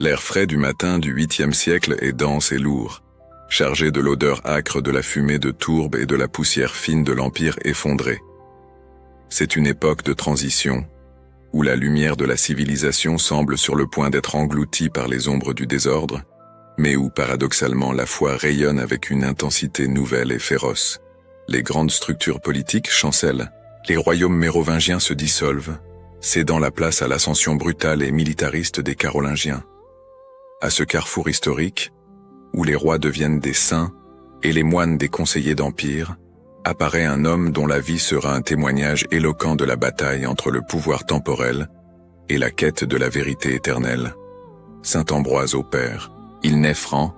L'air frais du matin du 8e siècle est dense et lourd, chargé de l'odeur âcre de la fumée de tourbe et de la poussière fine de l'empire effondré. C'est une époque de transition, où la lumière de la civilisation semble sur le point d'être engloutie par les ombres du désordre, mais où paradoxalement la foi rayonne avec une intensité nouvelle et féroce. Les grandes structures politiques chancellent, les royaumes mérovingiens se dissolvent, cédant la place à l'ascension brutale et militariste des Carolingiens. À ce carrefour historique, où les rois deviennent des saints et les moines des conseillers d'empire, apparaît un homme dont la vie sera un témoignage éloquent de la bataille entre le pouvoir temporel et la quête de la vérité éternelle. Saint Ambroise au Père, il naît franc,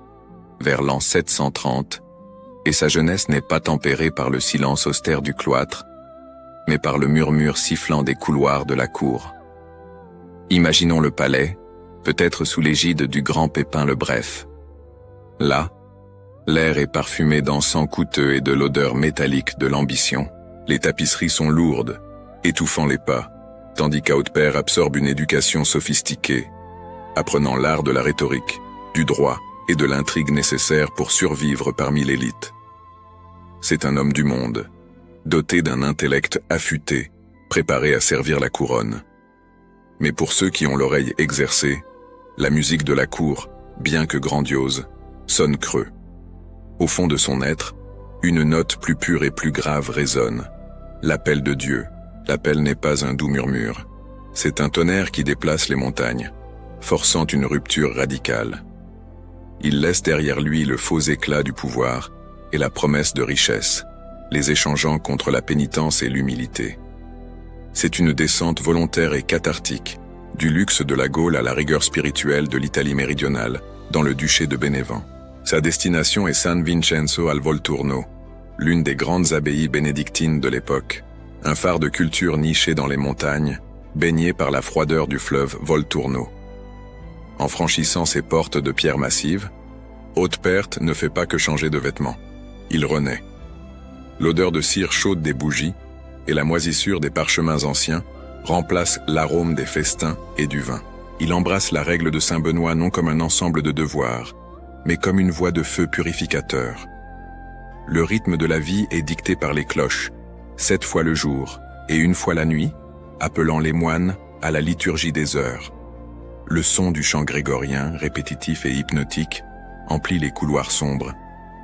vers l'an 730, et sa jeunesse n'est pas tempérée par le silence austère du cloître, mais par le murmure sifflant des couloirs de la cour. Imaginons le palais, peut-être sous l'égide du grand Pépin le Bref. Là, l'air est parfumé d'encens coûteux et de l'odeur métallique de l'ambition. Les tapisseries sont lourdes, étouffant les pas, tandis qu'Hautepère absorbe une éducation sophistiquée, apprenant l'art de la rhétorique, du droit et de l'intrigue nécessaire pour survivre parmi l'élite. C'est un homme du monde, doté d'un intellect affûté, préparé à servir la couronne. Mais pour ceux qui ont l'oreille exercée, la musique de la cour, bien que grandiose, sonne creux. Au fond de son être, une note plus pure et plus grave résonne. L'appel de Dieu. L'appel n'est pas un doux murmure. C'est un tonnerre qui déplace les montagnes, forçant une rupture radicale. Il laisse derrière lui le faux éclat du pouvoir et la promesse de richesse, les échangeant contre la pénitence et l'humilité. C'est une descente volontaire et cathartique, du luxe de la Gaule à la rigueur spirituelle de l'Italie méridionale, dans le duché de Bénévent. Sa destination est San Vincenzo al Volturno, l'une des grandes abbayes bénédictines de l'époque, un phare de culture niché dans les montagnes, baigné par la froideur du fleuve Volturno. En franchissant ses portes de pierre massive, Hautepère ne fait pas que changer de vêtements. Il renaît. L'odeur de cire chaude des bougies et la moisissure des parchemins anciens remplacent l'arôme des festins et du vin. Il embrasse la règle de Saint Benoît non comme un ensemble de devoirs, mais comme une voie de feu purificateur. Le rythme de la vie est dicté par les cloches, 7 fois le jour et 1 fois la nuit, appelant les moines à la liturgie des heures. Le son du chant grégorien, répétitif et hypnotique, emplit les couloirs sombres,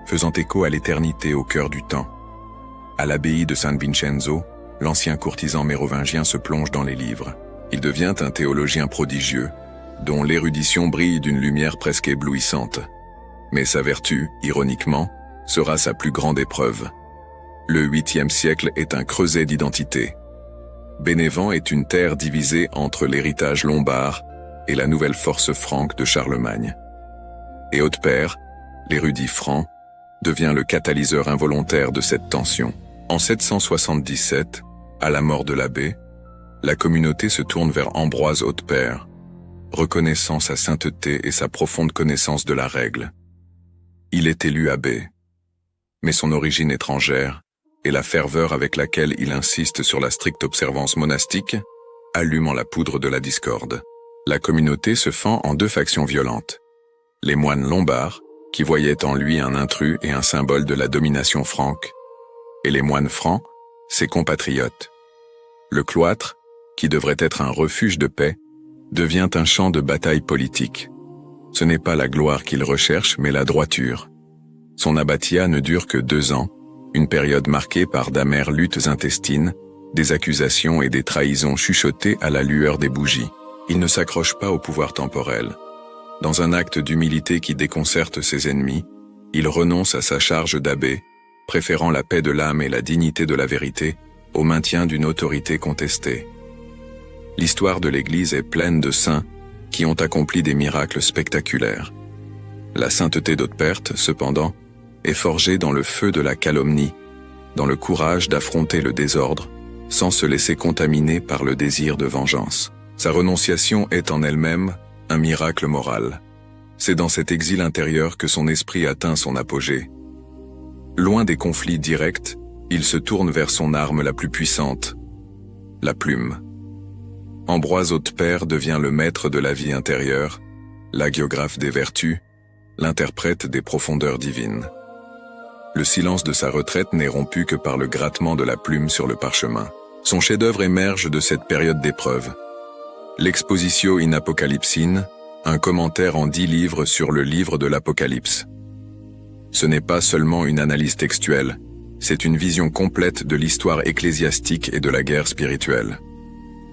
faisant écho à l'éternité au cœur du temps. À l'abbaye de San Vincenzo, l'ancien courtisan mérovingien se plonge dans les livres. Il devient un théologien prodigieux, dont l'érudition brille d'une lumière presque éblouissante. Mais sa vertu, ironiquement, sera sa plus grande épreuve. Le 8e siècle est un creuset d'identité. Bénévent est une terre divisée entre l'héritage lombard et la nouvelle force franque de Charlemagne. Et Hautepère, l'érudit franc, devient le catalyseur involontaire de cette tension. En 777, à la mort de l'abbé, la communauté se tourne vers Ambroise Hautepère, reconnaissant sa sainteté et sa profonde connaissance de la règle. Il est élu abbé, mais son origine étrangère et la ferveur avec laquelle il insiste sur la stricte observance monastique allument la poudre de la discorde. La communauté se fend en 2 factions violentes. Les moines lombards, qui voyaient en lui un intrus et un symbole de la domination franque, et les moines francs, ses compatriotes. Le cloître, qui devrait être un refuge de paix, devient un champ de bataille politique. Ce n'est pas la gloire qu'il recherche, mais la droiture. Son abbatiat ne dure que 2 ans, une période marquée par d'amères luttes intestines, des accusations et des trahisons chuchotées à la lueur des bougies. Il ne s'accroche pas au pouvoir temporel. Dans un acte d'humilité qui déconcerte ses ennemis, il renonce à sa charge d'abbé, préférant la paix de l'âme et la dignité de la vérité au maintien d'une autorité contestée. L'histoire de l'Église est pleine de saints qui ont accompli des miracles spectaculaires. La sainteté d'Hautepère, cependant, est forgée dans le feu de la calomnie, dans le courage d'affronter le désordre, sans se laisser contaminer par le désir de vengeance. Sa renonciation est en elle-même un miracle moral. C'est dans cet exil intérieur que son esprit atteint son apogée. Loin des conflits directs, il se tourne vers son arme la plus puissante, la plume. Ambroise Hautepère devient le maître de la vie intérieure, l'hagiographe des vertus, l'interprète des profondeurs divines. Le silence de sa retraite n'est rompu que par le grattement de la plume sur le parchemin. Son chef-d'œuvre émerge de cette période d'épreuve. L'Expositio in Apocalypsine, un commentaire en 10 livres sur le livre de l'Apocalypse. Ce n'est pas seulement une analyse textuelle, c'est une vision complète de l'histoire ecclésiastique et de la guerre spirituelle.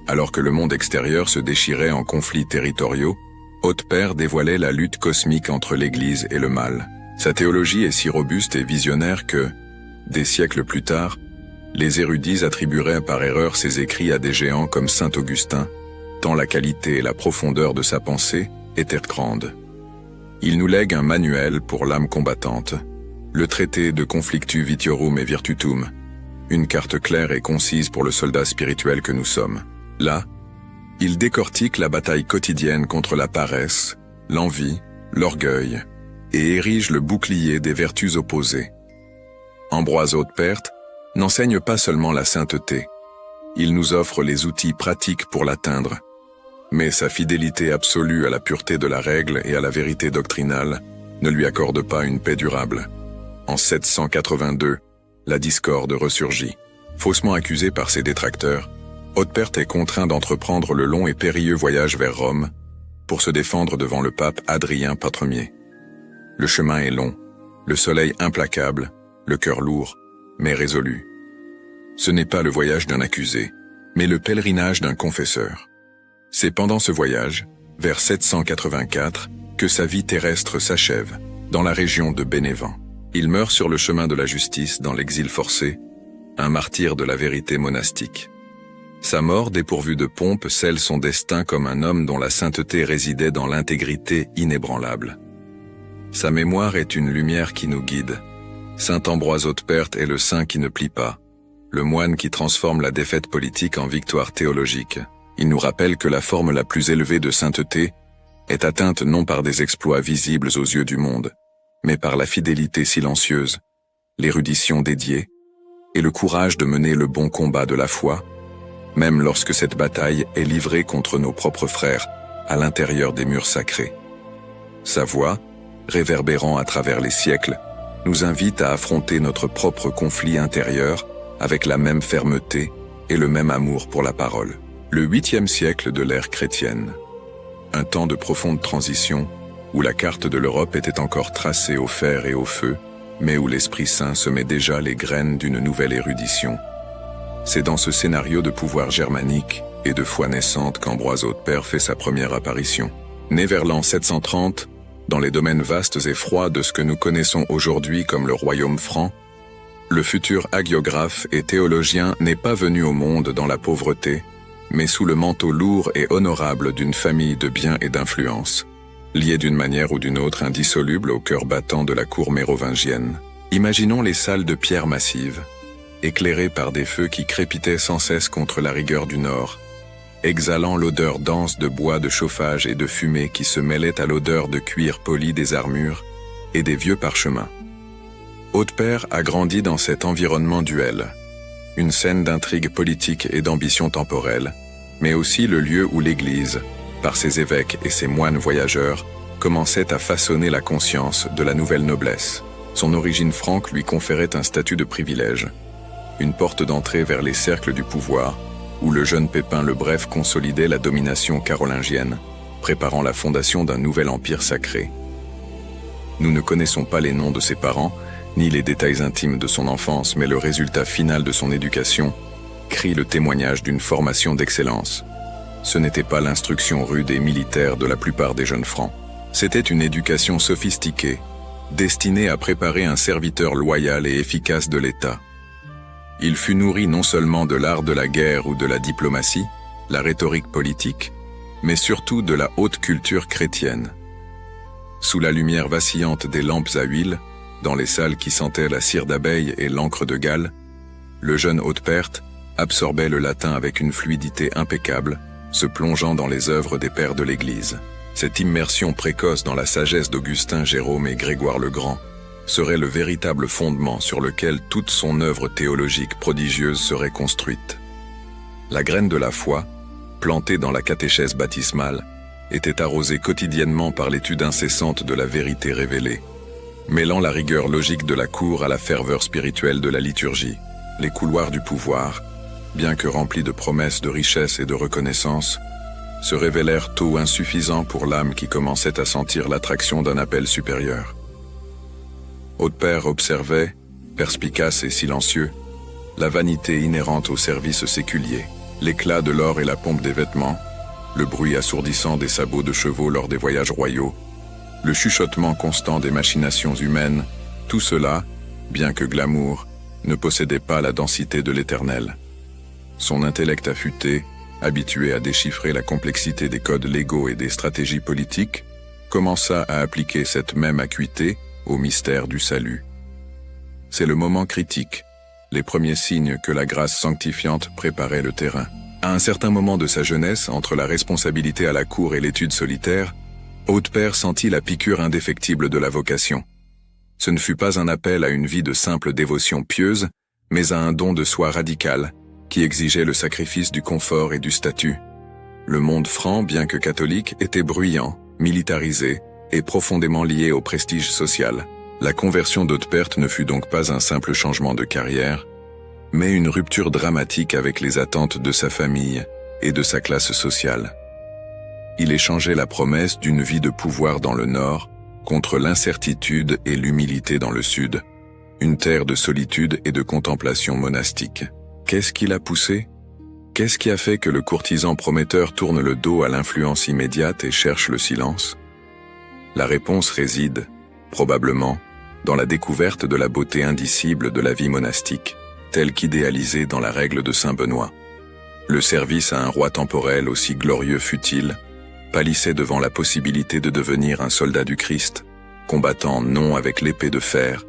Alors que le monde extérieur se déchirait en conflits territoriaux, Haute-Père dévoilait la lutte cosmique entre l'Église et le mal. Sa théologie est si robuste et visionnaire que, des siècles plus tard, les érudits attribueraient par erreur ses écrits à des géants comme saint Augustin, tant la qualité et la profondeur de sa pensée étaient grandes. Il nous lègue un manuel pour l'âme combattante, le traité de Conflictu Vitiorum et Virtutum, une carte claire et concise pour le soldat spirituel que nous sommes. Là, il décortique la bataille quotidienne contre la paresse, l'envie, l'orgueil, et érige le bouclier des vertus opposées. Ambroise Hautepère n'enseigne pas seulement la sainteté, il nous offre les outils pratiques pour l'atteindre, mais sa fidélité absolue à la pureté de la règle et à la vérité doctrinale ne lui accorde pas une paix durable. En 782, la discorde ressurgit. Faussement accusé par ses détracteurs, Hautepère est contraint d'entreprendre le long et périlleux voyage vers Rome pour se défendre devant le pape Adrien Ier. Le chemin est long, le soleil implacable, le cœur lourd, mais résolu. Ce n'est pas le voyage d'un accusé, mais le pèlerinage d'un confesseur. C'est pendant ce voyage, vers 784, que sa vie terrestre s'achève, dans la région de Bénévent. Il meurt sur le chemin de la justice dans l'exil forcé, un martyr de la vérité monastique. Sa mort dépourvue de pompe scelle son destin comme un homme dont la sainteté résidait dans l'intégrité inébranlable. Sa mémoire est une lumière qui nous guide. Saint Ambroise Hautepère est le saint qui ne plie pas, le moine qui transforme la défaite politique en victoire théologique. Il nous rappelle que la forme la plus élevée de sainteté est atteinte non par des exploits visibles aux yeux du monde, mais par la fidélité silencieuse, l'érudition dédiée et le courage de mener le bon combat de la foi, même lorsque cette bataille est livrée contre nos propres frères à l'intérieur des murs sacrés. Sa voix, réverbérant à travers les siècles, nous invite à affronter notre propre conflit intérieur avec la même fermeté et le même amour pour la parole. Le 8e siècle de l'ère chrétienne, un temps de profonde transition où la carte de l'Europe était encore tracée au fer et au feu, mais où l'Esprit Saint semait déjà les graines d'une nouvelle érudition. C'est dans ce scénario de pouvoir germanique et de foi naissante qu'Ambroise Hautepère fait sa première apparition. Né vers l'an 730, dans les domaines vastes et froids de ce que nous connaissons aujourd'hui comme le royaume franc, le futur hagiographe et théologien n'est pas venu au monde dans la pauvreté, mais sous le manteau lourd et honorable d'une famille de biens et d'influence, liée d'une manière ou d'une autre indissoluble au cœur battant de la cour mérovingienne. Imaginons les salles de pierre massive, éclairées par des feux qui crépitaient sans cesse contre la rigueur du nord, exhalant l'odeur dense de bois de chauffage et de fumée qui se mêlait à l'odeur de cuir poli des armures et des vieux parchemins. Hautepère a grandi dans cet environnement duel, une scène d'intrigue politique et d'ambition temporelle, mais aussi le lieu où l'Église, par ses évêques et ses moines voyageurs, commençait à façonner la conscience de la nouvelle noblesse. Son origine franque lui conférait un statut de privilège, une porte d'entrée vers les cercles du pouvoir, où le jeune Pépin le Bref consolidait la domination carolingienne, préparant la fondation d'un nouvel empire sacré. Nous ne connaissons pas les noms de ses parents, ni les détails intimes de son enfance, mais le résultat final de son éducation crie le témoignage d'une formation d'excellence. Ce n'était pas l'instruction rude et militaire de la plupart des jeunes francs. C'était une éducation sophistiquée, destinée à préparer un serviteur loyal et efficace de l'État. Il fut nourri non seulement de l'art de la guerre ou de la diplomatie, la rhétorique politique, mais surtout de la haute culture chrétienne. Sous la lumière vacillante des lampes à huile, dans les salles qui sentaient la cire d'abeille et l'encre de Galles, le jeune Hautepère absorbait le latin avec une fluidité impeccable, se plongeant dans les œuvres des pères de l'Église. Cette immersion précoce dans la sagesse d'Augustin, Jérôme et Grégoire le Grand serait le véritable fondement sur lequel toute son œuvre théologique prodigieuse serait construite. La graine de la foi, plantée dans la catéchèse baptismale, était arrosé quotidiennement par l'étude incessante de la vérité révélée, mêlant la rigueur logique de la cour à la ferveur spirituelle de la liturgie. Les couloirs du pouvoir, bien que remplis de promesses de richesse et de reconnaissance, se révélèrent tôt insuffisants pour l'âme qui commençait à sentir l'attraction d'un appel supérieur. Haute-Père observait, perspicace et silencieux, la vanité inhérente au service séculier, l'éclat de l'or et la pompe des vêtements, le bruit assourdissant des sabots de chevaux lors des voyages royaux, le chuchotement constant des machinations humaines, tout cela, bien que glamour, ne possédait pas la densité de l'éternel. Son intellect affûté, habitué à déchiffrer la complexité des codes légaux et des stratégies politiques, commença à appliquer cette même acuité au mystère du salut. C'est le moment critique, les premiers signes que la grâce sanctifiante préparait le terrain. À un certain moment de sa jeunesse, entre la responsabilité à la cour et l'étude solitaire, Haute-Père sentit la piqûre indéfectible de la vocation. Ce ne fut pas un appel à une vie de simple dévotion pieuse, mais à un don de soi radical, qui exigeait le sacrifice du confort et du statut. Le monde franc, bien que catholique, était bruyant, militarisé et profondément lié au prestige social. La conversion d'Haute-Père ne fut donc pas un simple changement de carrière, mais une rupture dramatique avec les attentes de sa famille et de sa classe sociale. Il échangeait la promesse d'une vie de pouvoir dans le Nord contre l'incertitude et l'humilité dans le Sud, une terre de solitude et de contemplation monastique. Qu'est-ce qui l'a poussé? Qu'est-ce qui a fait que le courtisan prometteur tourne le dos à l'influence immédiate et cherche le silence? La réponse réside, probablement, dans la découverte de la beauté indicible de la vie monastique, telle qu'idéalisée dans la règle de saint Benoît. Le service à un roi temporel aussi glorieux fut-il, pâlissait devant la possibilité de devenir un soldat du Christ, combattant non avec l'épée de fer,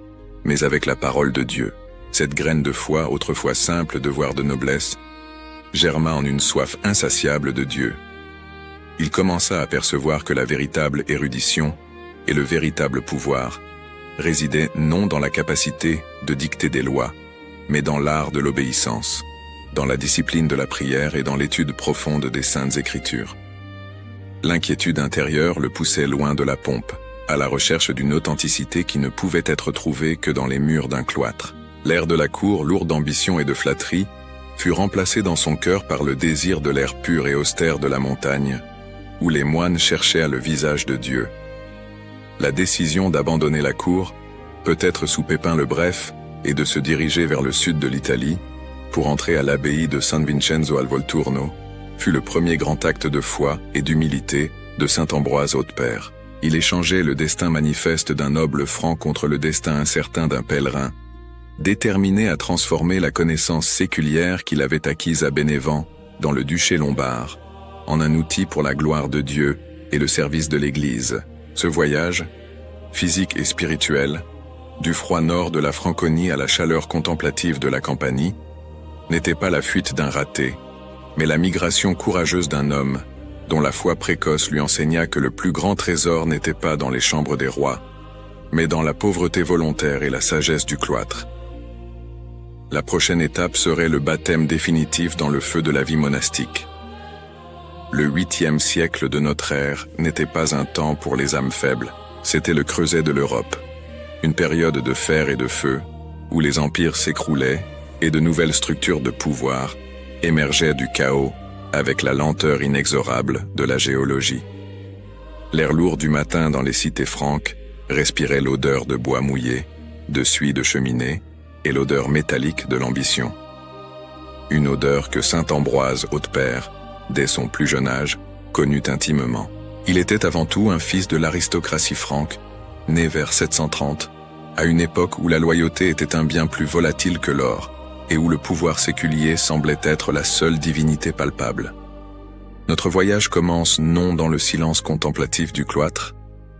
mais avec la parole de Dieu. Cette graine de foi, autrefois simple, devoir de noblesse, germa en une soif insatiable de Dieu. Il commença à percevoir que la véritable érudition et le véritable pouvoir résidaient non dans la capacité de dicter des lois, mais dans l'art de l'obéissance, dans la discipline de la prière et dans l'étude profonde des Saintes Écritures. L'inquiétude intérieure le poussait loin de la pompe, à la recherche d'une authenticité qui ne pouvait être trouvée que dans les murs d'un cloître. L'air de la cour, lourd d'ambition et de flatterie, fut remplacé dans son cœur par le désir de l'air pur et austère de la montagne, où les moines cherchaient le visage de Dieu. La décision d'abandonner la cour, peut-être sous Pépin le Bref, et de se diriger vers le sud de l'Italie, pour entrer à l'abbaye de San Vincenzo al Volturno, fut le premier grand acte de foi et d'humilité de saint Ambroise Haute-Père. Il échangeait le destin manifeste d'un noble franc contre le destin incertain d'un pèlerin, déterminé à transformer la connaissance séculière qu'il avait acquise à Bénévent, dans le duché lombard, en un outil pour la gloire de Dieu et le service de l'Église. Ce voyage, physique et spirituel, du froid nord de la Franconie à la chaleur contemplative de la Campanie, n'était pas la fuite d'un raté, mais la migration courageuse d'un homme, dont la foi précoce lui enseigna que le plus grand trésor n'était pas dans les chambres des rois, mais dans la pauvreté volontaire et la sagesse du cloître. La prochaine étape serait le baptême définitif dans le feu de la vie monastique. Le 8e siècle de notre ère n'était pas un temps pour les âmes faibles, c'était le creuset de l'Europe, une période de fer et de feu, où les empires s'écroulaient et de nouvelles structures de pouvoir émergeaient du chaos avec la lenteur inexorable de la géologie. L'air lourd du matin dans les cités franques respirait l'odeur de bois mouillé, de suie de cheminée et l'odeur métallique de l'ambition. Une odeur que saint Ambroise Haute-Père, dès son plus jeune âge, connut intimement. Il était avant tout un fils de l'aristocratie franque, né vers 730, à une époque où la loyauté était un bien plus volatile que l'or, et où le pouvoir séculier semblait être la seule divinité palpable. Notre voyage commence non dans le silence contemplatif du cloître,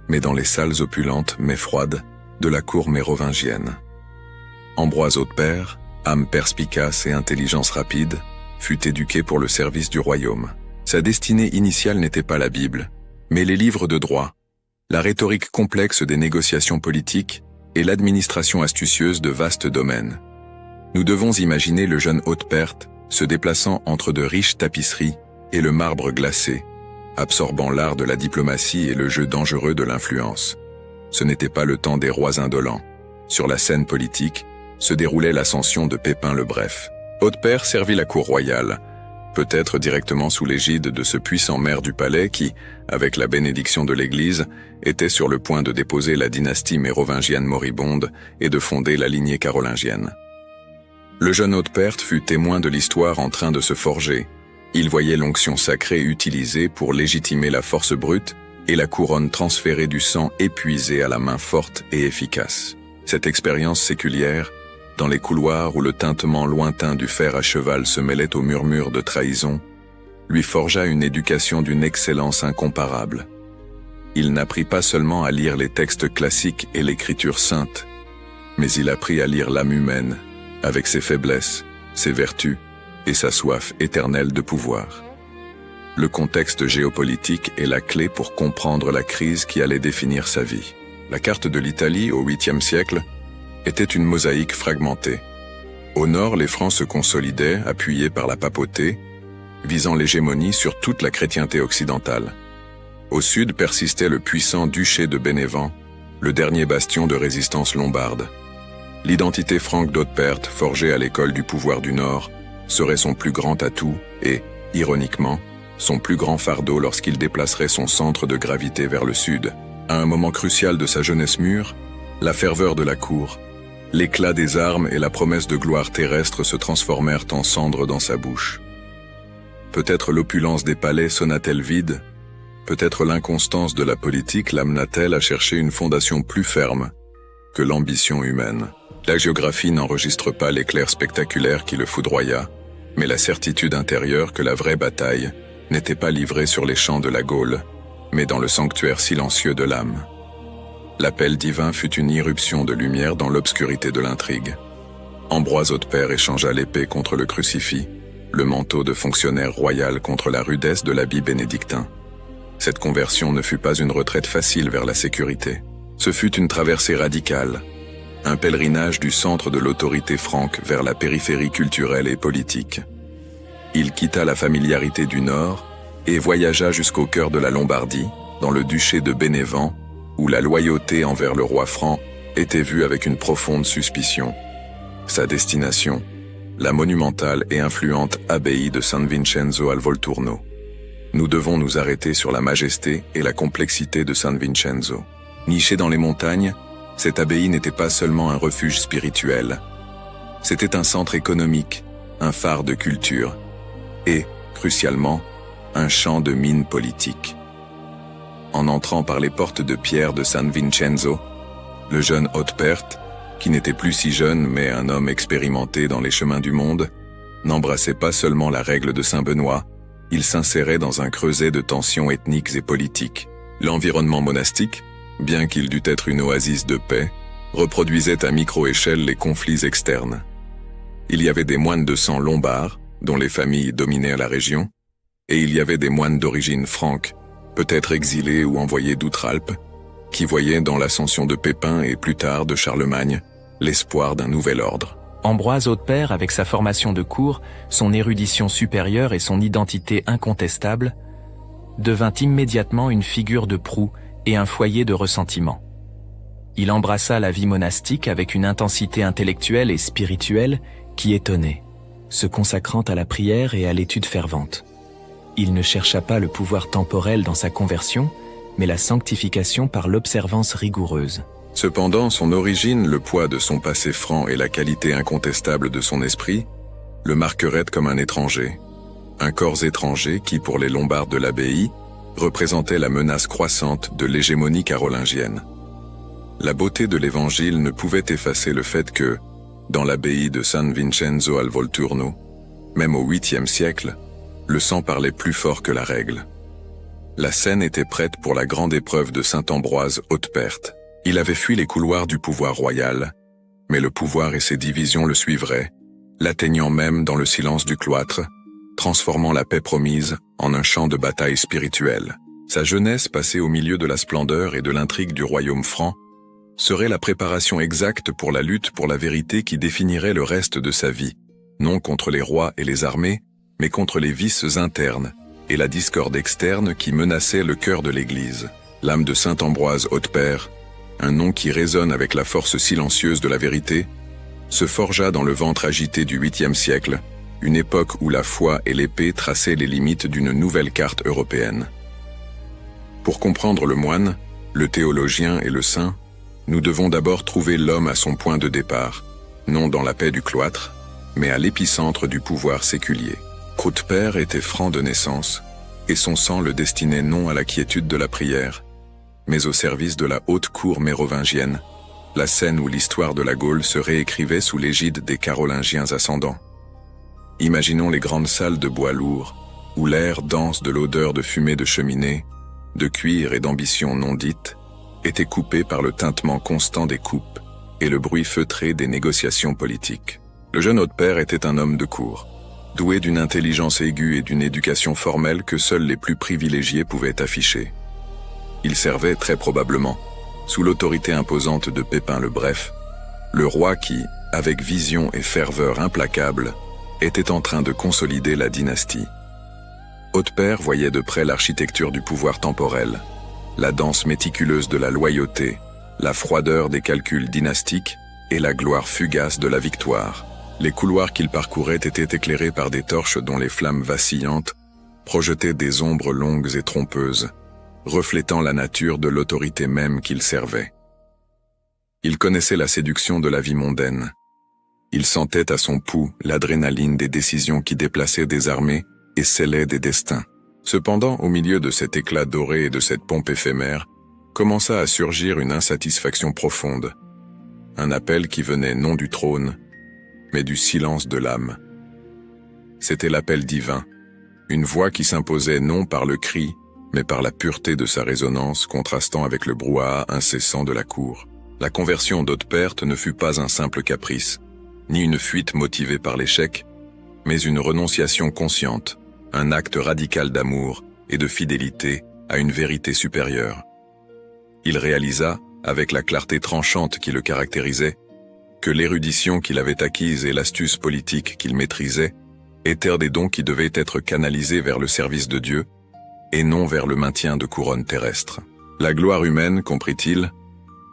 mais dans les salles opulentes mais froides de la cour mérovingienne. Ambroise Haute-Père, âme perspicace et intelligence rapide, fut éduqué pour le service du royaume. Sa destinée initiale n'était pas la Bible, mais les livres de droit, la rhétorique complexe des négociations politiques et l'administration astucieuse de vastes domaines. Nous devons imaginer le jeune Haute-Père se déplaçant entre de riches tapisseries et le marbre glacé, absorbant l'art de la diplomatie et le jeu dangereux de l'influence. Ce n'était pas le temps des rois indolents. Sur la scène politique, se déroulait l'ascension de Pépin le Bref. Haute-Père servit la cour royale, peut-être directement sous l'égide de ce puissant maire du palais qui, avec la bénédiction de l'Église, était sur le point de déposer la dynastie mérovingienne moribonde et de fonder la lignée carolingienne. Le jeune Haute-Père fut témoin de l'histoire en train de se forger. Il voyait l'onction sacrée utilisée pour légitimer la force brute et la couronne transférée du sang épuisé à la main forte et efficace. Cette expérience séculière, dans les couloirs où le tintement lointain du fer à cheval se mêlait au murmure de trahison, lui forgea une éducation d'une excellence incomparable. Il n'apprit pas seulement à lire les textes classiques et l'écriture sainte, mais il apprit à lire l'âme humaine, avec ses faiblesses, ses vertus et sa soif éternelle de pouvoir. Le contexte géopolitique est la clé pour comprendre la crise qui allait définir sa vie. La carte de l'Italie au 8e siècle était une mosaïque fragmentée. Au nord, les Francs se consolidaient, appuyés par la papauté, visant l'hégémonie sur toute la chrétienté occidentale. Au sud persistait le puissant duché de Bénévent, le dernier bastion de résistance lombarde. L'identité franque d'Haute-Père, forgée à l'école du pouvoir du Nord, serait son plus grand atout et, ironiquement, son plus grand fardeau lorsqu'il déplacerait son centre de gravité vers le sud. À un moment crucial de sa jeunesse mûre, la ferveur de la cour, l'éclat des armes et la promesse de gloire terrestre se transformèrent en cendres dans sa bouche. Peut-être l'opulence des palais sonna-t-elle vide, peut-être l'inconstance de la politique l'amena-t-elle à chercher une fondation plus ferme que l'ambition humaine. La géographie n'enregistre pas l'éclair spectaculaire qui le foudroya, mais la certitude intérieure que la vraie bataille n'était pas livrée sur les champs de la Gaule, mais dans le sanctuaire silencieux de l'âme. L'appel divin fut une irruption de lumière dans l'obscurité de l'intrigue. Ambroise Haute-Père échangea l'épée contre le crucifix, le manteau de fonctionnaire royal contre la rudesse de l'habit bénédictin. Cette conversion ne fut pas une retraite facile vers la sécurité. Ce fut une traversée radicale, un pèlerinage du centre de l'autorité franque vers la périphérie culturelle et politique. Il quitta la familiarité du Nord et voyagea jusqu'au cœur de la Lombardie, dans le duché de Bénévent, où la loyauté envers le roi franc était vue avec une profonde suspicion. Sa destination, la monumentale et influente abbaye de San Vincenzo al Volturno. Nous devons nous arrêter sur la majesté et la complexité de San Vincenzo. Nichée dans les montagnes, cette abbaye n'était pas seulement un refuge spirituel. C'était un centre économique, un phare de culture et, crucialement, un champ de mine politique. En entrant par les portes de pierre de San Vincenzo, le jeune Haute-Père, qui n'était plus si jeune mais un homme expérimenté dans les chemins du monde, n'embrassait pas seulement la règle de Saint-Benoît, il s'insérait dans un creuset de tensions ethniques et politiques. L'environnement monastique, bien qu'il dût être une oasis de paix, reproduisait à micro-échelle les conflits externes. Il y avait des moines de sang lombard, dont les familles dominaient la région, et il y avait des moines d'origine franque, peut-être exilés ou envoyés d'Outre-Alpes, qui voyaient dans l'ascension de Pépin et plus tard de Charlemagne l'espoir d'un nouvel ordre. Ambroise Haute-Père, avec sa formation de cour, son érudition supérieure et son identité incontestable, devint immédiatement une figure de proue et un foyer de ressentiment. Il embrassa la vie monastique avec une intensité intellectuelle et spirituelle qui étonnait, se consacrant à la prière et à l'étude fervente. Il ne chercha pas le pouvoir temporel dans sa conversion, mais la sanctification par l'observance rigoureuse. Cependant, son origine, le poids de son passé franc et la qualité incontestable de son esprit le marqueraient comme un étranger. Un corps étranger qui, pour les Lombards de l'abbaye, représentait la menace croissante de l'hégémonie carolingienne. La beauté de l'Évangile ne pouvait effacer le fait que, dans l'abbaye de San Vincenzo al Volturno, même au 8e siècle, le sang parlait plus fort que la règle. La scène était prête pour la grande épreuve de saint Ambroise Haute-Père. Il avait fui les couloirs du pouvoir royal, mais le pouvoir et ses divisions le suivraient, l'atteignant même dans le silence du cloître, transformant la paix promise en un champ de bataille spirituel. Sa jeunesse passée au milieu de la splendeur et de l'intrigue du royaume franc serait la préparation exacte pour la lutte pour la vérité qui définirait le reste de sa vie, non contre les rois et les armées, mais contre les vices internes, et la discorde externe qui menaçait le cœur de l'Église. L'âme de saint Ambroise Hautepère, un nom qui résonne avec la force silencieuse de la vérité, se forgea dans le ventre agité du 8e siècle, une époque où la foi et l'épée traçaient les limites d'une nouvelle carte européenne. Pour comprendre le moine, le théologien et le saint, nous devons d'abord trouver l'homme à son point de départ, non dans la paix du cloître, mais à l'épicentre du pouvoir séculier. Hautepère était franc de naissance, et son sang le destinait non à la quiétude de la prière, mais au service de la haute cour mérovingienne, la scène où l'histoire de la Gaule se réécrivait sous l'égide des Carolingiens ascendants. Imaginons les grandes salles de bois lourd, où l'air dense de l'odeur de fumée de cheminée, de cuir et d'ambition non dite, était coupé par le tintement constant des coupes et le bruit feutré des négociations politiques. Le jeune Hautepère était un homme de cour, doué d'une intelligence aiguë et d'une éducation formelle que seuls les plus privilégiés pouvaient afficher. Il servait très probablement, sous l'autorité imposante de Pépin le Bref, le roi qui, avec vision et ferveur implacables, était en train de consolider la dynastie. Hautepère voyait de près l'architecture du pouvoir temporel, la danse méticuleuse de la loyauté, la froideur des calculs dynastiques et la gloire fugace de la victoire. Les couloirs qu'il parcourait étaient éclairés par des torches dont les flammes vacillantes projetaient des ombres longues et trompeuses, reflétant la nature de l'autorité même qu'il servait. Il connaissait la séduction de la vie mondaine. Il sentait à son pouls l'adrénaline des décisions qui déplaçaient des armées et scellaient des destins. Cependant, au milieu de cet éclat doré et de cette pompe éphémère, commença à surgir une insatisfaction profonde. Un appel qui venait non du trône, mais du silence de l'âme. C'était l'appel divin, une voix qui s'imposait non par le cri, mais par la pureté de sa résonance contrastant avec le brouhaha incessant de la cour. La conversion d'Hautepère ne fut pas un simple caprice, ni une fuite motivée par l'échec, mais une renonciation consciente, un acte radical d'amour et de fidélité à une vérité supérieure. Il réalisa, avec la clarté tranchante qui le caractérisait, que l'érudition qu'il avait acquise et l'astuce politique qu'il maîtrisait étaient des dons qui devaient être canalisés vers le service de Dieu et non vers le maintien de couronnes terrestres. La gloire humaine, comprit-il,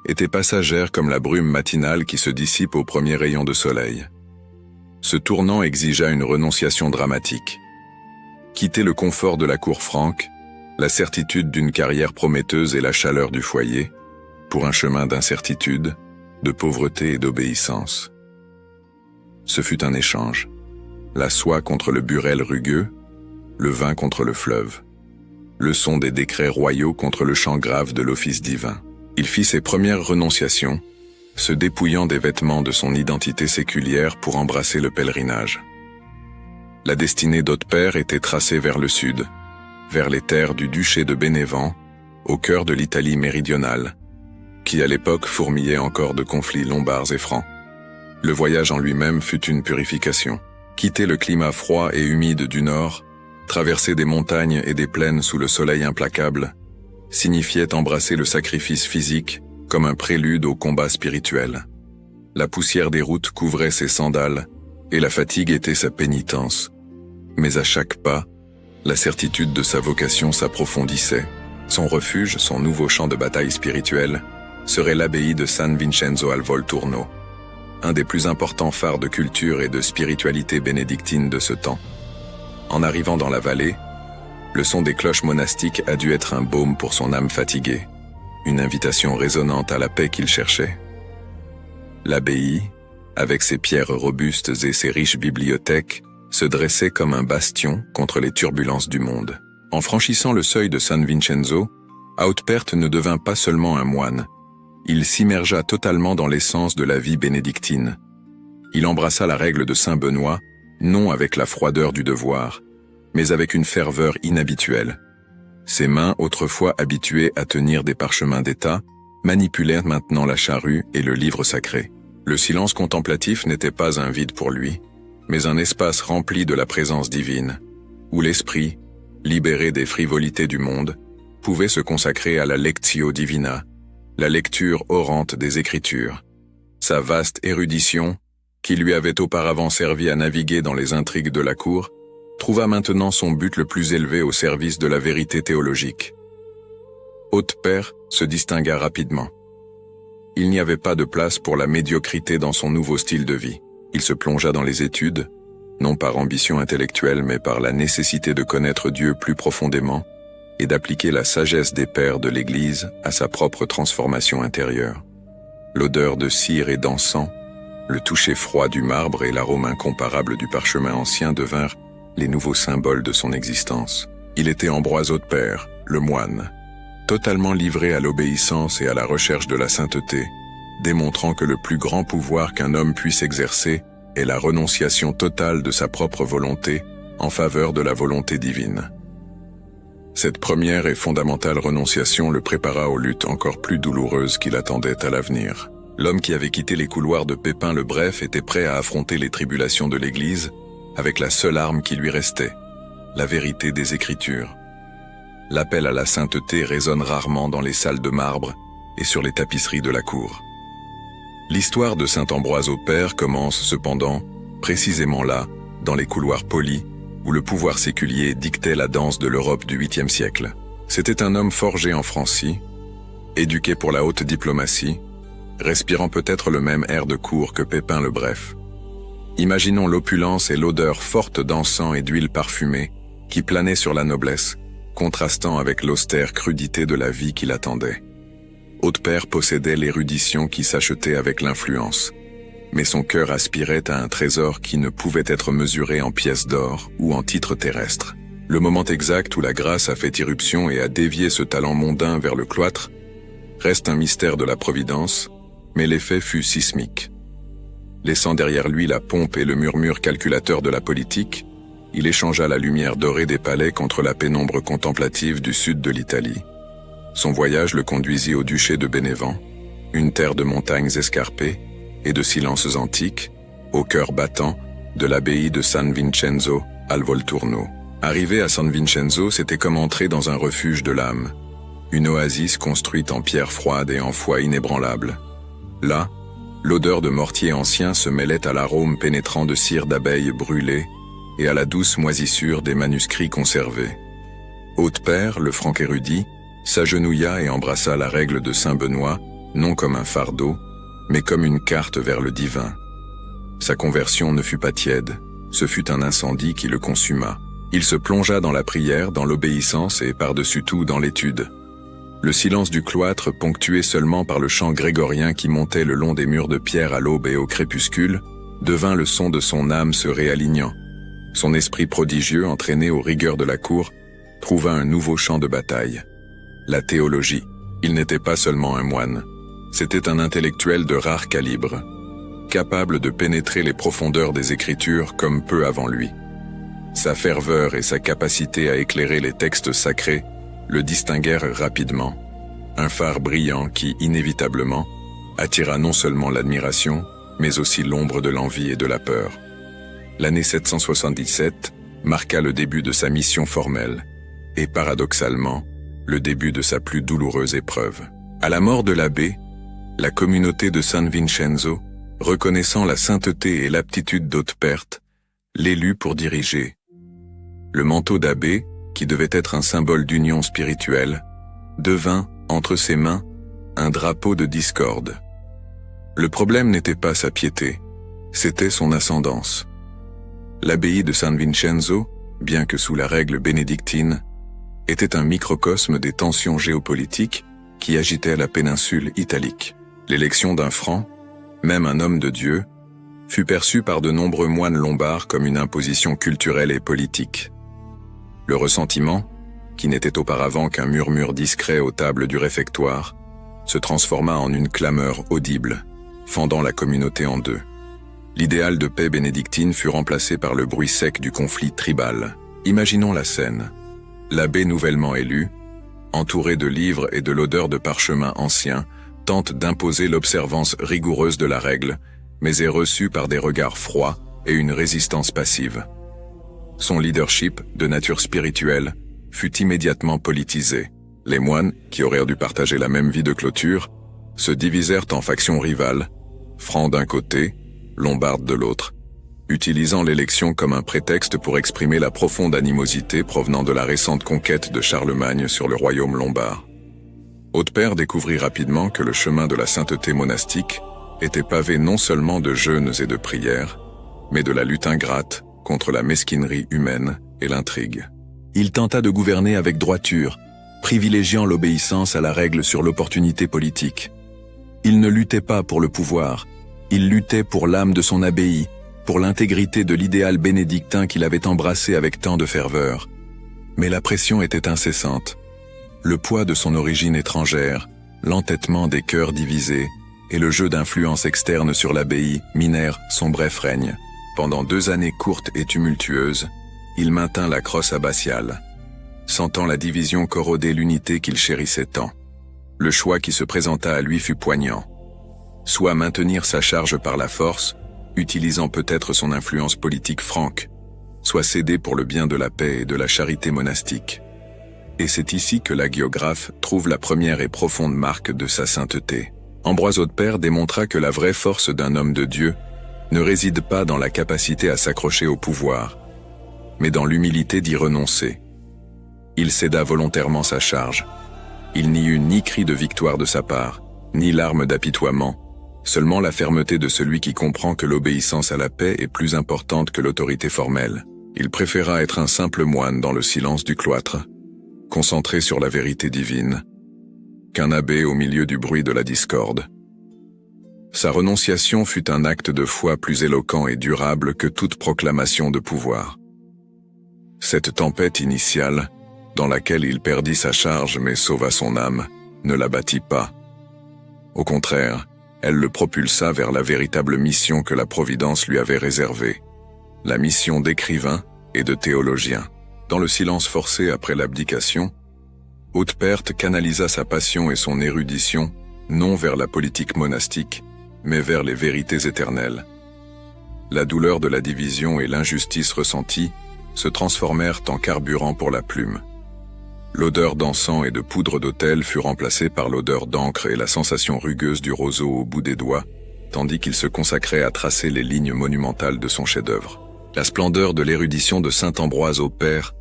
était passagère comme la brume matinale qui se dissipe au premier rayon de soleil. Ce tournant exigea une renonciation dramatique. Quitter le confort de la cour franque, la certitude d'une carrière prometteuse et la chaleur du foyer, pour un chemin d'incertitude, de pauvreté et d'obéissance. Ce fut un échange. La soie contre le burel rugueux, le vin contre le fleuve. Le son des décrets royaux contre le chant grave de l'office divin. Il fit ses premières renonciations, se dépouillant des vêtements de son identité séculière pour embrasser le pèlerinage. La destinée d'Hautepère était tracée vers le sud, vers les terres du duché de Bénévent, au cœur de l'Italie méridionale, qui à l'époque fourmillait encore de conflits lombards et francs. Le voyage en lui-même fut une purification. Quitter le climat froid et humide du nord, traverser des montagnes et des plaines sous le soleil implacable, signifiait embrasser le sacrifice physique comme un prélude au combat spirituel. La poussière des routes couvrait ses sandales et la fatigue était sa pénitence. Mais à chaque pas, la certitude de sa vocation s'approfondissait. Son refuge, son nouveau champ de bataille spirituel, serait l'abbaye de San Vincenzo al Volturno, un des plus importants phares de culture et de spiritualité bénédictine de ce temps. En arrivant dans la vallée, le son des cloches monastiques a dû être un baume pour son âme fatiguée, une invitation résonnante à la paix qu'il cherchait. L'abbaye, avec ses pierres robustes et ses riches bibliothèques, se dressait comme un bastion contre les turbulences du monde. En franchissant le seuil de San Vincenzo, Hautepère ne devint pas seulement un moine, il s'immergea totalement dans l'essence de la vie bénédictine. Il embrassa la règle de Saint Benoît, non avec la froideur du devoir, mais avec une ferveur inhabituelle. Ses mains, autrefois habituées à tenir des parchemins d'État, manipulèrent maintenant la charrue et le livre sacré. Le silence contemplatif n'était pas un vide pour lui, mais un espace rempli de la présence divine, où l'esprit, libéré des frivolités du monde, pouvait se consacrer à la lectio divina, la lecture orante des Écritures. Sa vaste érudition, qui lui avait auparavant servi à naviguer dans les intrigues de la cour, trouva maintenant son but le plus élevé au service de la vérité théologique. Haute-Père se distingua rapidement. Il n'y avait pas de place pour la médiocrité dans son nouveau style de vie. Il se plongea dans les études, non par ambition intellectuelle mais par la nécessité de connaître Dieu plus profondément et d'appliquer la sagesse des pères de l'Église à sa propre transformation intérieure. L'odeur de cire et d'encens, le toucher froid du marbre et l'arôme incomparable du parchemin ancien devinrent les nouveaux symboles de son existence. Il était Ambroise Haute-Père, le moine, totalement livré à l'obéissance et à la recherche de la sainteté, démontrant que le plus grand pouvoir qu'un homme puisse exercer est la renonciation totale de sa propre volonté en faveur de la volonté divine. Cette première et fondamentale renonciation le prépara aux luttes encore plus douloureuses qui l'attendaient à l'avenir. L'homme qui avait quitté les couloirs de Pépin le Bref était prêt à affronter les tribulations de l'Église avec la seule arme qui lui restait, la vérité des Écritures. L'appel à la sainteté résonne rarement dans les salles de marbre et sur les tapisseries de la cour. L'histoire de saint Ambroise au Père commence cependant, précisément là, dans les couloirs polis, où le pouvoir séculier dictait la danse de l'Europe du 8e siècle. C'était un homme forgé en Francie, éduqué pour la haute diplomatie, respirant peut-être le même air de cour que Pépin le Bref. Imaginons l'opulence et l'odeur forte d'encens et d'huile parfumée qui planait sur la noblesse, contrastant avec l'austère crudité de la vie qui l'attendait. Haute-Père possédait l'érudition qui s'achetait avec l'influence, mais son cœur aspirait à un trésor qui ne pouvait être mesuré en pièces d'or ou en titres terrestres. Le moment exact où la grâce a fait irruption et a dévié ce talent mondain vers le cloître reste un mystère de la providence, mais l'effet fut sismique. Laissant derrière lui la pompe et le murmure calculateur de la politique, il échangea la lumière dorée des palais contre la pénombre contemplative du sud de l'Italie. Son voyage le conduisit au duché de Bénévent, une terre de montagnes escarpées et de silences antiques, au cœur battant de l'abbaye de San Vincenzo al Volturno. Arrivé à San Vincenzo, c'était comme entrer dans un refuge de l'âme, une oasis construite en pierre froide et en foi inébranlable. Là, l'odeur de mortier ancien se mêlait à l'arôme pénétrant de cire d'abeilles brûlées et à la douce moisissure des manuscrits conservés. Haute-Père, le franc érudit, s'agenouilla et embrassa la règle de saint Benoît, non comme un fardeau, mais comme une carte vers le divin. Sa conversion ne fut pas tiède, ce fut un incendie qui le consuma. Il se plongea dans la prière, dans l'obéissance et par-dessus tout dans l'étude. Le silence du cloître, ponctué seulement par le chant grégorien qui montait le long des murs de pierre à l'aube et au crépuscule, devint le son de son âme se réalignant. Son esprit prodigieux, entraîné aux rigueurs de la cour, trouva un nouveau champ de bataille. La théologie. Il n'était pas seulement un moine. C'était un intellectuel de rare calibre, capable de pénétrer les profondeurs des Écritures comme peu avant lui. Sa ferveur et sa capacité à éclairer les textes sacrés le distinguèrent rapidement, un phare brillant qui, inévitablement, attira non seulement l'admiration, mais aussi l'ombre de l'envie et de la peur. L'année 777 marqua le début de sa mission formelle, et paradoxalement, le début de sa plus douloureuse épreuve. À la mort de l'abbé, la communauté de San Vincenzo, reconnaissant la sainteté et l'aptitude d'Haute-Père, l'élut pour diriger. Le manteau d'abbé, qui devait être un symbole d'union spirituelle, devint, entre ses mains, un drapeau de discorde. Le problème n'était pas sa piété, c'était son ascendance. L'abbaye de San Vincenzo, bien que sous la règle bénédictine, était un microcosme des tensions géopolitiques qui agitaient la péninsule italique. L'élection d'un franc, même un homme de Dieu, fut perçue par de nombreux moines lombards comme une imposition culturelle et politique. Le ressentiment, qui n'était auparavant qu'un murmure discret aux tables du réfectoire, se transforma en une clameur audible, fendant la communauté en deux. L'idéal de paix bénédictine fut remplacé par le bruit sec du conflit tribal. Imaginons la scène. L'abbé nouvellement élu, entouré de livres et de l'odeur de parchemin ancien, tente d'imposer l'observance rigoureuse de la règle, mais est reçu par des regards froids et une résistance passive. Son leadership, de nature spirituelle, fut immédiatement politisé. Les moines, qui auraient dû partager la même vie de clôture, se divisèrent en factions rivales, francs d'un côté, lombardes de l'autre. utilisant l'élection comme un prétexte pour exprimer la profonde animosité provenant de la récente conquête de Charlemagne sur le royaume lombard. Hautepère découvrit rapidement que le chemin de la sainteté monastique était pavé non seulement de jeûnes et de prières, mais de la lutte ingrate contre la mesquinerie humaine et l'intrigue. Il tenta de gouverner avec droiture, privilégiant l'obéissance à la règle sur l'opportunité politique. Il ne luttait pas pour le pouvoir, il luttait pour l'âme de son abbaye, pour l'intégrité de l'idéal bénédictin qu'il avait embrassé avec tant de ferveur. Mais la pression était incessante. Le poids de son origine étrangère, l'entêtement des cœurs divisés et le jeu d'influences externes sur l'abbaye minèrent son bref règne. Pendant 2 années courtes et tumultueuses, il maintint la crosse abbatiale, sentant la division corroder l'unité qu'il chérissait tant. Le choix qui se présenta à lui fut poignant. Soit maintenir sa charge par la force, utilisant peut-être son influence politique franque, soit céder pour le bien de la paix et de la charité monastique. Et c'est ici que l'hagiographe trouve la première et profonde marque de sa sainteté. Ambroise Hautepère démontra que la vraie force d'un homme de Dieu ne réside pas dans la capacité à s'accrocher au pouvoir, mais dans l'humilité d'y renoncer. Il céda volontairement sa charge. Il n'y eut ni cri de victoire de sa part, ni larmes d'apitoiement, seulement la fermeté de celui qui comprend que l'obéissance à la paix est plus importante que l'autorité formelle. Il préféra être un simple moine dans le silence du cloître, concentré sur la vérité divine, qu'un abbé au milieu du bruit de la discorde. Sa renonciation fut un acte de foi plus éloquent et durable que toute proclamation de pouvoir. Cette tempête initiale, dans laquelle il perdit sa charge mais sauva son âme, ne l'abattit pas. Au contraire, elle le propulsa vers la véritable mission que la Providence lui avait réservée, la mission d'écrivain et de théologien. Dans le silence forcé après l'abdication, Hautepère canalisa sa passion et son érudition non vers la politique monastique, mais vers les vérités éternelles. La douleur de la division et l'injustice ressentie se transformèrent en carburant pour la plume. L'odeur d'encens et de poudre d'autel fut remplacée par l'odeur d'encre et la sensation rugueuse du roseau au bout des doigts, tandis qu'il se consacrait à tracer les lignes monumentales de son chef-d'œuvre. La splendeur de l'érudition de saint Ambroise Hautepère,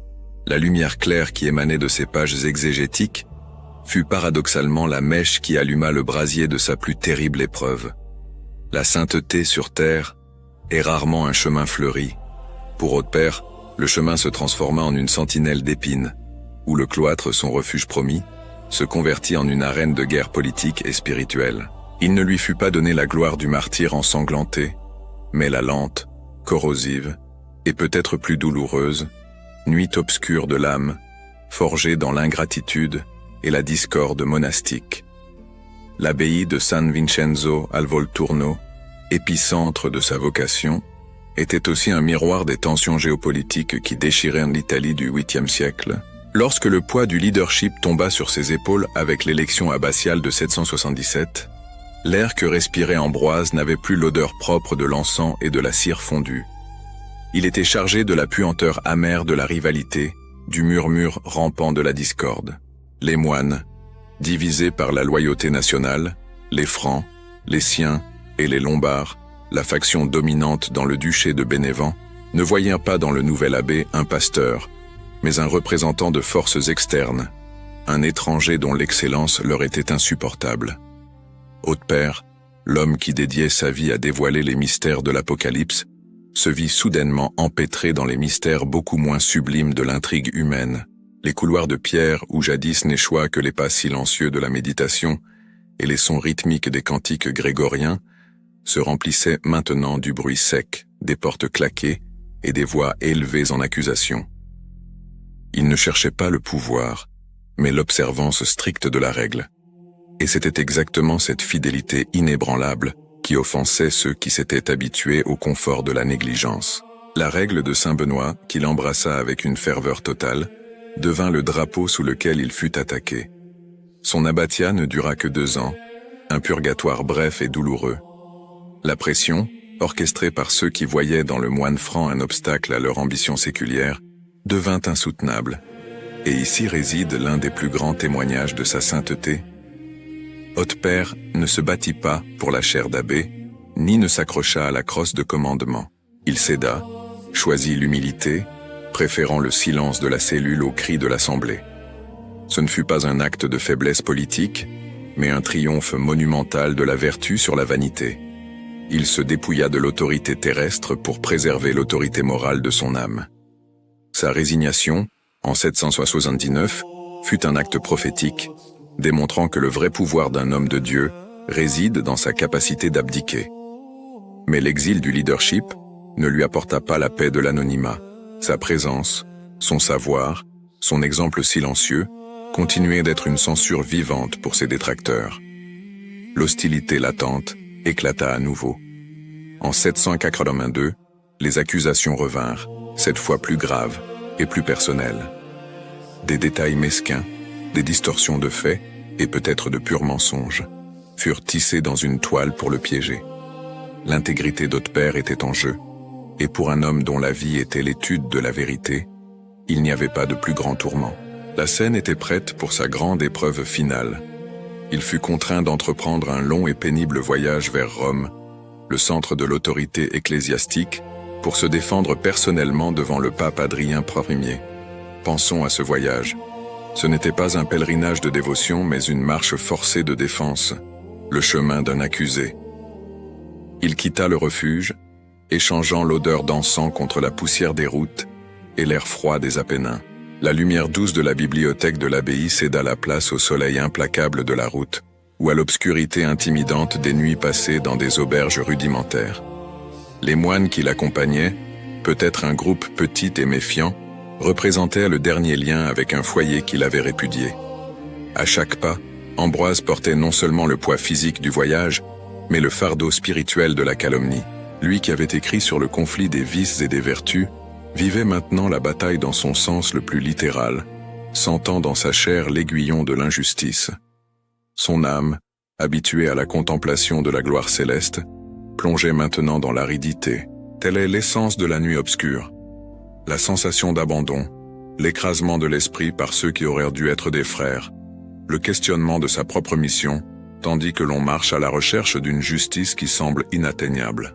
la lumière claire qui émanait de ses pages exégétiques, fut paradoxalement la mèche qui alluma le brasier de sa plus terrible épreuve. La sainteté sur terre est rarement un chemin fleuri. Pour Hautepère, le chemin se transforma en une sentinelle d'épines, où le cloître, son refuge promis, se convertit en une arène de guerre politique et spirituelle. Il ne lui fut pas donné la gloire du martyr ensanglanté, mais la lente, corrosive, et peut-être plus douloureuse, nuit obscure de l'âme, forgée dans l'ingratitude et la discorde monastique. L'abbaye de San Vincenzo al Volturno, épicentre de sa vocation, était aussi un miroir des tensions géopolitiques qui déchiraient l'Italie du 8e siècle, lorsque le poids du leadership tomba sur ses épaules avec l'élection abbatiale de 777, l'air que respirait Ambroise n'avait plus l'odeur propre de l'encens et de la cire fondue. Il était chargé de la puanteur amère de la rivalité, du murmure rampant de la discorde. Les moines, divisés par la loyauté nationale, les Francs, les Siens et les Lombards, la faction dominante dans le duché de Bénévent, ne voyaient pas dans le nouvel abbé un pasteur, mais un représentant de forces externes, un étranger dont l'excellence leur était insupportable. Hautepère, l'homme qui dédiait sa vie à dévoiler les mystères de l'Apocalypse, se vit soudainement empêtré dans les mystères beaucoup moins sublimes de l'intrigue humaine. Les couloirs de pierre où jadis n'échoient que les pas silencieux de la méditation et les sons rythmiques des cantiques grégoriens se remplissaient maintenant du bruit sec, des portes claquées et des voix élevées en accusation. Il ne cherchait pas le pouvoir, mais l'observance stricte de la règle. Et c'était exactement cette fidélité inébranlable qui offensait ceux qui s'étaient habitués au confort de la négligence. La règle de Saint Benoît, qu'il embrassa avec une ferveur totale, devint le drapeau sous lequel il fut attaqué. Son abbatiat ne dura que 2 ans, un purgatoire bref et douloureux. La pression, orchestrée par ceux qui voyaient dans le moine franc un obstacle à leur ambition séculière, devint insoutenable. Et ici réside l'un des plus grands témoignages de sa sainteté. Hautepère ne se battit pas pour la chaire d'abbé, ni ne s'accrocha à la crosse de commandement. Il céda, choisit l'humilité, préférant le silence de la cellule aux cris de l'Assemblée. Ce ne fut pas un acte de faiblesse politique, mais un triomphe monumental de la vertu sur la vanité. Il se dépouilla de l'autorité terrestre pour préserver l'autorité morale de son âme. Sa résignation, en 779, fut un acte prophétique, démontrant que le vrai pouvoir d'un homme de Dieu réside dans sa capacité d'abdiquer. Mais l'exil du leadership ne lui apporta pas la paix de l'anonymat. Sa présence, son savoir, son exemple silencieux continuaient d'être une censure vivante pour ses détracteurs. L'hostilité latente éclata à nouveau. En 782, les accusations revinrent, cette fois plus graves et plus personnelles. Des détails mesquins, des distorsions de faits et peut-être de purs mensonges furent tissés dans une toile pour le piéger. L'intégrité d'Audepère était en jeu, et pour un homme dont la vie était l'étude de la vérité, il n'y avait pas de plus grand tourment. La scène était prête pour sa grande épreuve finale. Il fut contraint d'entreprendre un long et pénible voyage vers Rome, le centre de l'autorité ecclésiastique, pour se défendre personnellement devant le pape Adrien Ier. Pensons à ce voyage. Ce n'était pas un pèlerinage de dévotion, mais une marche forcée de défense, le chemin d'un accusé. Il quitta le refuge, échangeant l'odeur d'encens contre la poussière des routes et l'air froid des Apennins. La lumière douce de la bibliothèque de l'abbaye céda la place au soleil implacable de la route, ou à l'obscurité intimidante des nuits passées dans des auberges rudimentaires. Les moines qui l'accompagnaient, peut-être un groupe petit et méfiant, représentaient le dernier lien avec un foyer qu'il avait répudié. À chaque pas, Ambroise portait non seulement le poids physique du voyage, mais le fardeau spirituel de la calomnie. Lui qui avait écrit sur le conflit des vices et des vertus, vivait maintenant la bataille dans son sens le plus littéral, sentant dans sa chair l'aiguillon de l'injustice. Son âme, habituée à la contemplation de la gloire céleste, plongeait maintenant dans l'aridité. Telle est l'essence de la nuit obscure. La sensation d'abandon, l'écrasement de l'esprit par ceux qui auraient dû être des frères, le questionnement de sa propre mission, tandis que l'on marche à la recherche d'une justice qui semble inatteignable.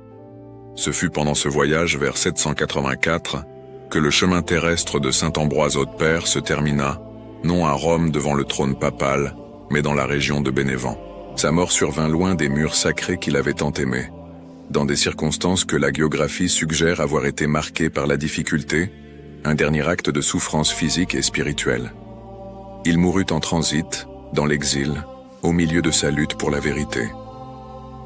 Ce fut pendant ce voyage vers 784 que le chemin terrestre de Saint-Ambroise Hautepère se termina, non à Rome devant le trône papal, mais dans la région de Bénévent. Sa mort survint loin des murs sacrés qu'il avait tant aimés, dans des circonstances que l'hagiographie suggère avoir été marquées par la difficulté, un dernier acte de souffrance physique et spirituelle. Il mourut en transit, dans l'exil, au milieu de sa lutte pour la vérité.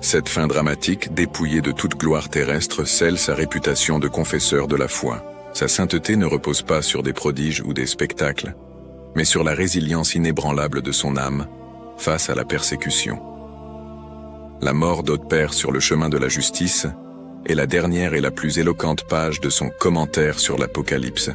Cette fin dramatique, dépouillée de toute gloire terrestre, scelle sa réputation de confesseur de la foi. Sa sainteté ne repose pas sur des prodiges ou des spectacles, mais sur la résilience inébranlable de son âme face à la persécution. La mort d'Hautepère sur le chemin de la justice est la dernière et la plus éloquente page de son commentaire sur l'Apocalypse.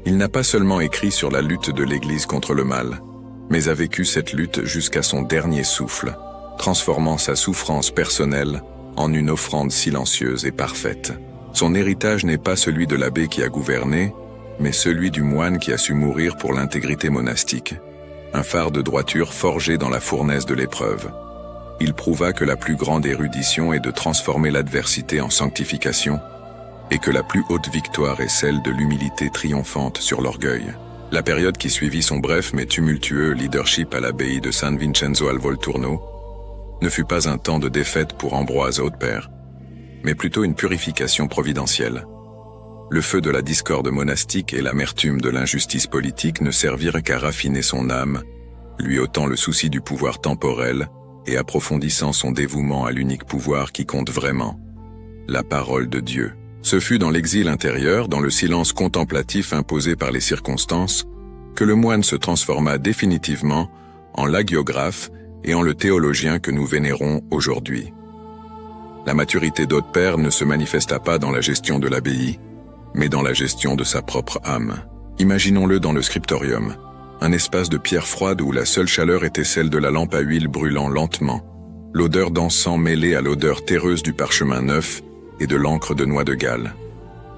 Il n'a pas seulement écrit sur la lutte de l'Église contre le mal, mais a vécu cette lutte jusqu'à son dernier souffle, transformant sa souffrance personnelle en une offrande silencieuse et parfaite. Son héritage n'est pas celui de l'abbé qui a gouverné, mais celui du moine qui a su mourir pour l'intégrité monastique. Un phare de droiture forgé dans la fournaise de l'épreuve. Il prouva que la plus grande érudition est de transformer l'adversité en sanctification, et que la plus haute victoire est celle de l'humilité triomphante sur l'orgueil. La période qui suivit son bref mais tumultueux leadership à l'abbaye de San Vincenzo al Volturno ne fut pas un temps de défaite pour Ambroise Hautepère, mais plutôt une purification providentielle. Le feu de la discorde monastique et l'amertume de l'injustice politique ne servirent qu'à raffiner son âme, lui ôtant le souci du pouvoir temporel et approfondissant son dévouement à l'unique pouvoir qui compte vraiment, la parole de Dieu. Ce fut dans l'exil intérieur, dans le silence contemplatif imposé par les circonstances, que le moine se transforma définitivement en l'agiographe et en le théologien que nous vénérons aujourd'hui. La maturité d'Hautepère ne se manifesta pas dans la gestion de l'abbaye, mais dans la gestion de sa propre âme. Imaginons-le dans le scriptorium, un espace de pierre froide où la seule chaleur était celle de la lampe à huile brûlant lentement, l'odeur d'encens mêlée à l'odeur terreuse du parchemin neuf et de l'encre de noix de Galles.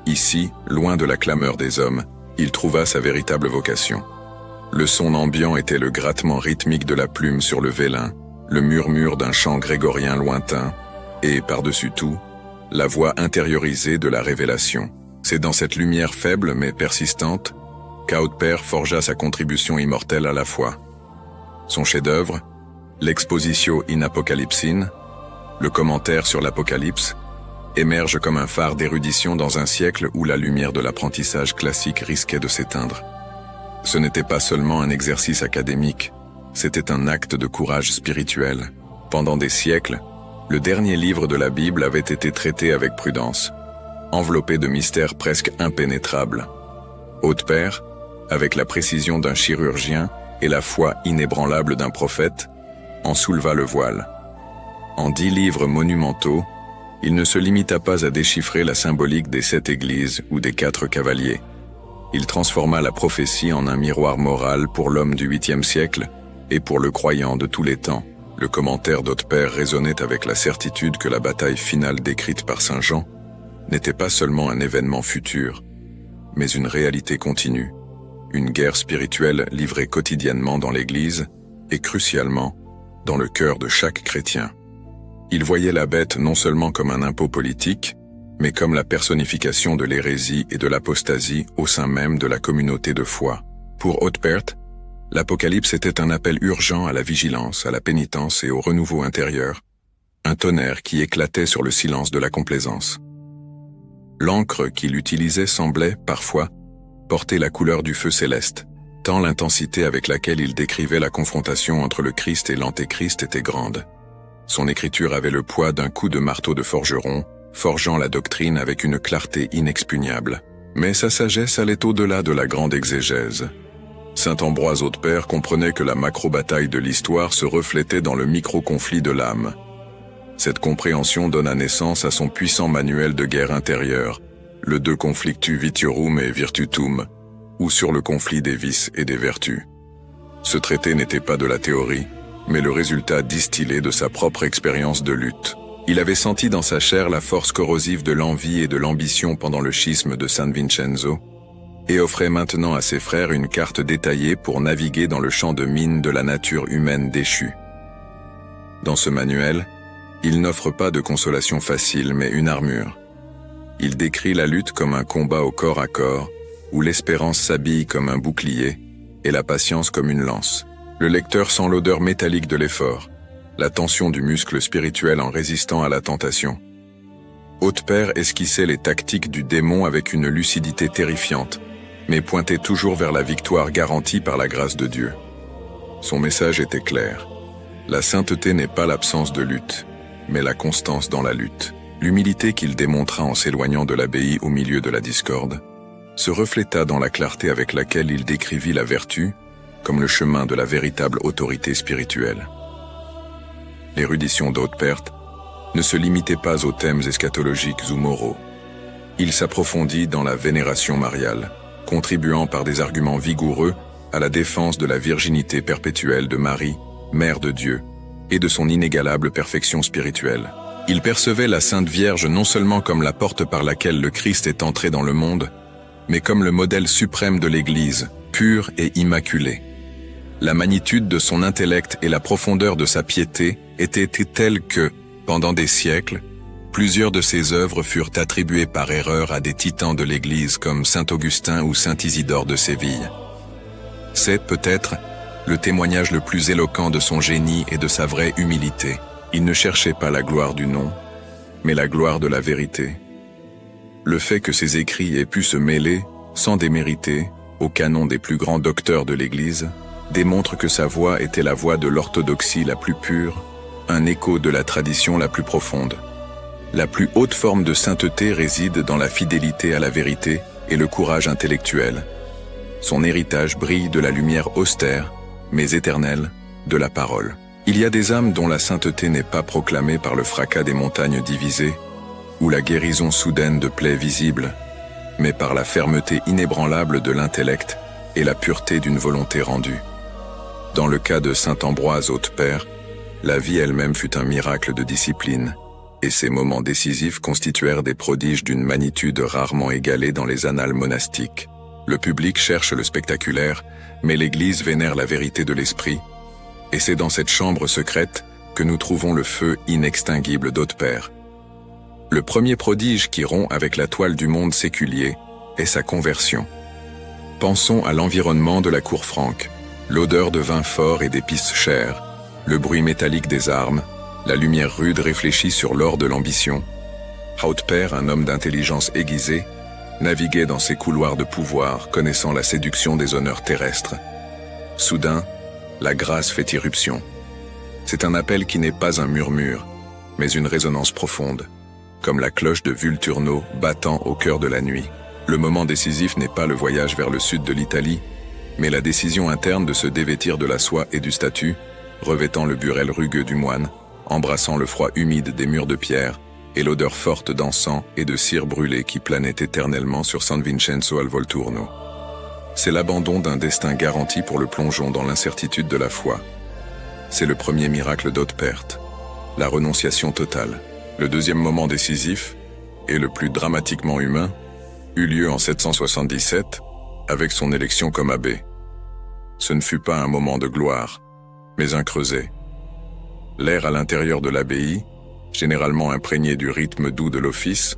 Ici, loin de la clameur des hommes, il trouva sa véritable vocation. Le son ambiant était le grattement rythmique de la plume sur le vélin, le murmure d'un chant grégorien lointain, et, par-dessus tout, la voix intériorisée de la révélation. C'est dans cette lumière faible mais persistante qu'Hautpère forgea sa contribution immortelle à la foi. Son chef-d'œuvre, l'Expositio in Apocalypsine, le commentaire sur l'Apocalypse, émerge comme un phare d'érudition dans un siècle où la lumière de l'apprentissage classique risquait de s'éteindre. Ce n'était pas seulement un exercice académique, c'était un acte de courage spirituel. Pendant des siècles, le dernier livre de la Bible avait été traité avec prudence, enveloppé de mystères presque impénétrables. Hautpère, avec la précision d'un chirurgien et la foi inébranlable d'un prophète, en souleva le voile. En 10 livres monumentaux, il ne se limita pas à déchiffrer la symbolique des 7 églises ou des 4 cavaliers. Il transforma la prophétie en un miroir moral pour l'homme du 8e siècle et pour le croyant de tous les temps. Le commentaire d'Hautpère résonnait avec la certitude que la bataille finale décrite par saint Jean n'était pas seulement un événement futur, mais une réalité continue, une guerre spirituelle livrée quotidiennement dans l'Église et crucialement dans le cœur de chaque chrétien. Il voyait la bête non seulement comme un impôt politique, mais comme la personnification de l'hérésie et de l'apostasie au sein même de la communauté de foi. Pour Hautpère, l'Apocalypse était un appel urgent à la vigilance, à la pénitence et au renouveau intérieur, un tonnerre qui éclatait sur le silence de la complaisance. L'encre qu'il utilisait semblait, parfois, porter la couleur du feu céleste, tant l'intensité avec laquelle il décrivait la confrontation entre le Christ et l'Antéchrist était grande. Son écriture avait le poids d'un coup de marteau de forgeron, forgeant la doctrine avec une clarté inexpugnable. Mais sa sagesse allait au-delà de la grande exégèse. Saint Ambroise Hautpère comprenait que la macro-bataille de l'histoire se reflétait dans le micro-conflit de l'âme. Cette compréhension donna naissance à son puissant manuel de guerre intérieure, le De Conflictu Vitiorum et Virtutum, ou sur le conflit des vices et des vertus. Ce traité n'était pas de la théorie, mais le résultat distillé de sa propre expérience de lutte. Il avait senti dans sa chair la force corrosive de l'envie et de l'ambition pendant le schisme de San Vincenzo, et offrait maintenant à ses frères une carte détaillée pour naviguer dans le champ de mine de la nature humaine déchue. Dans ce manuel, il n'offre pas de consolation facile, mais une armure. Il décrit la lutte comme un combat au corps à corps, où l'espérance s'habille comme un bouclier et la patience comme une lance. Le lecteur sent l'odeur métallique de l'effort, la tension du muscle spirituel en résistant à la tentation. Hautpère esquissait les tactiques du démon avec une lucidité terrifiante, mais pointait toujours vers la victoire garantie par la grâce de Dieu. Son message était clair. La sainteté n'est pas l'absence de lutte, mais la constance dans la lutte. L'humilité qu'il démontra en s'éloignant de l'abbaye au milieu de la discorde se refléta dans la clarté avec laquelle il décrivit la vertu comme le chemin de la véritable autorité spirituelle. L'érudition d'Hautpère ne se limitait pas aux thèmes eschatologiques ou moraux. Il s'approfondit dans la vénération mariale, contribuant par des arguments vigoureux à la défense de la virginité perpétuelle de Marie, Mère de Dieu, et de son inégalable perfection spirituelle. Il percevait la Sainte Vierge non seulement comme la porte par laquelle le Christ est entré dans le monde, mais comme le modèle suprême de l'Église, pure et immaculée. La magnitude de son intellect et la profondeur de sa piété étaient telles que, pendant des siècles, plusieurs de ses œuvres furent attribuées par erreur à des titans de l'Église comme saint Augustin ou saint Isidore de Séville. C'est, peut-être, le témoignage le plus éloquent de son génie et de sa vraie humilité. Il ne cherchait pas la gloire du nom, mais la gloire de la vérité. Le fait que ses écrits aient pu se mêler, sans démériter, au canon des plus grands docteurs de l'Église, démontre que sa voix était la voix de l'orthodoxie la plus pure, un écho de la tradition la plus profonde. La plus haute forme de sainteté réside dans la fidélité à la vérité et le courage intellectuel. Son héritage brille de la lumière austère, mais éternelle, de la parole. Il y a des âmes dont la sainteté n'est pas proclamée par le fracas des montagnes divisées, ou la guérison soudaine de plaies visibles, mais par la fermeté inébranlable de l'intellect et la pureté d'une volonté rendue. Dans le cas de saint Ambroise Hautpère, la vie elle-même fut un miracle de discipline, et ces moments décisifs constituèrent des prodiges d'une magnitude rarement égalée dans les annales monastiques. Le public cherche le spectaculaire, mais l'Église vénère la vérité de l'esprit, et c'est dans cette chambre secrète que nous trouvons le feu inextinguible d'Hautpère. Le premier prodige qui rompt avec la toile du monde séculier est sa conversion. Pensons à l'environnement de la cour franque, l'odeur de vin fort et d'épices chères, le bruit métallique des armes, la lumière rude réfléchie sur l'or de l'ambition. Hautpère, un homme d'intelligence aiguisée, naviguait dans ces couloirs de pouvoir, connaissant la séduction des honneurs terrestres. Soudain, la grâce fait irruption. C'est un appel qui n'est pas un murmure, mais une résonance profonde, comme la cloche de Vulturno battant au cœur de la nuit. Le moment décisif n'est pas le voyage vers le sud de l'Italie, mais la décision interne de se dévêtir de la soie et du statut, revêtant le burel rugueux du moine, embrassant le froid humide des murs de pierre et l'odeur forte d'encens et de cire brûlée qui planait éternellement sur San Vincenzo al Volturno. C'est l'abandon d'un destin garanti pour le plongeon dans l'incertitude de la foi. C'est le premier miracle d'Hautpert, la renonciation totale. Le deuxième moment décisif, et le plus dramatiquement humain, eut lieu en 777, avec son élection comme abbé. Ce ne fut pas un moment de gloire, mais un creuset. L'air à l'intérieur de l'abbaye, généralement imprégné du rythme doux de l'office,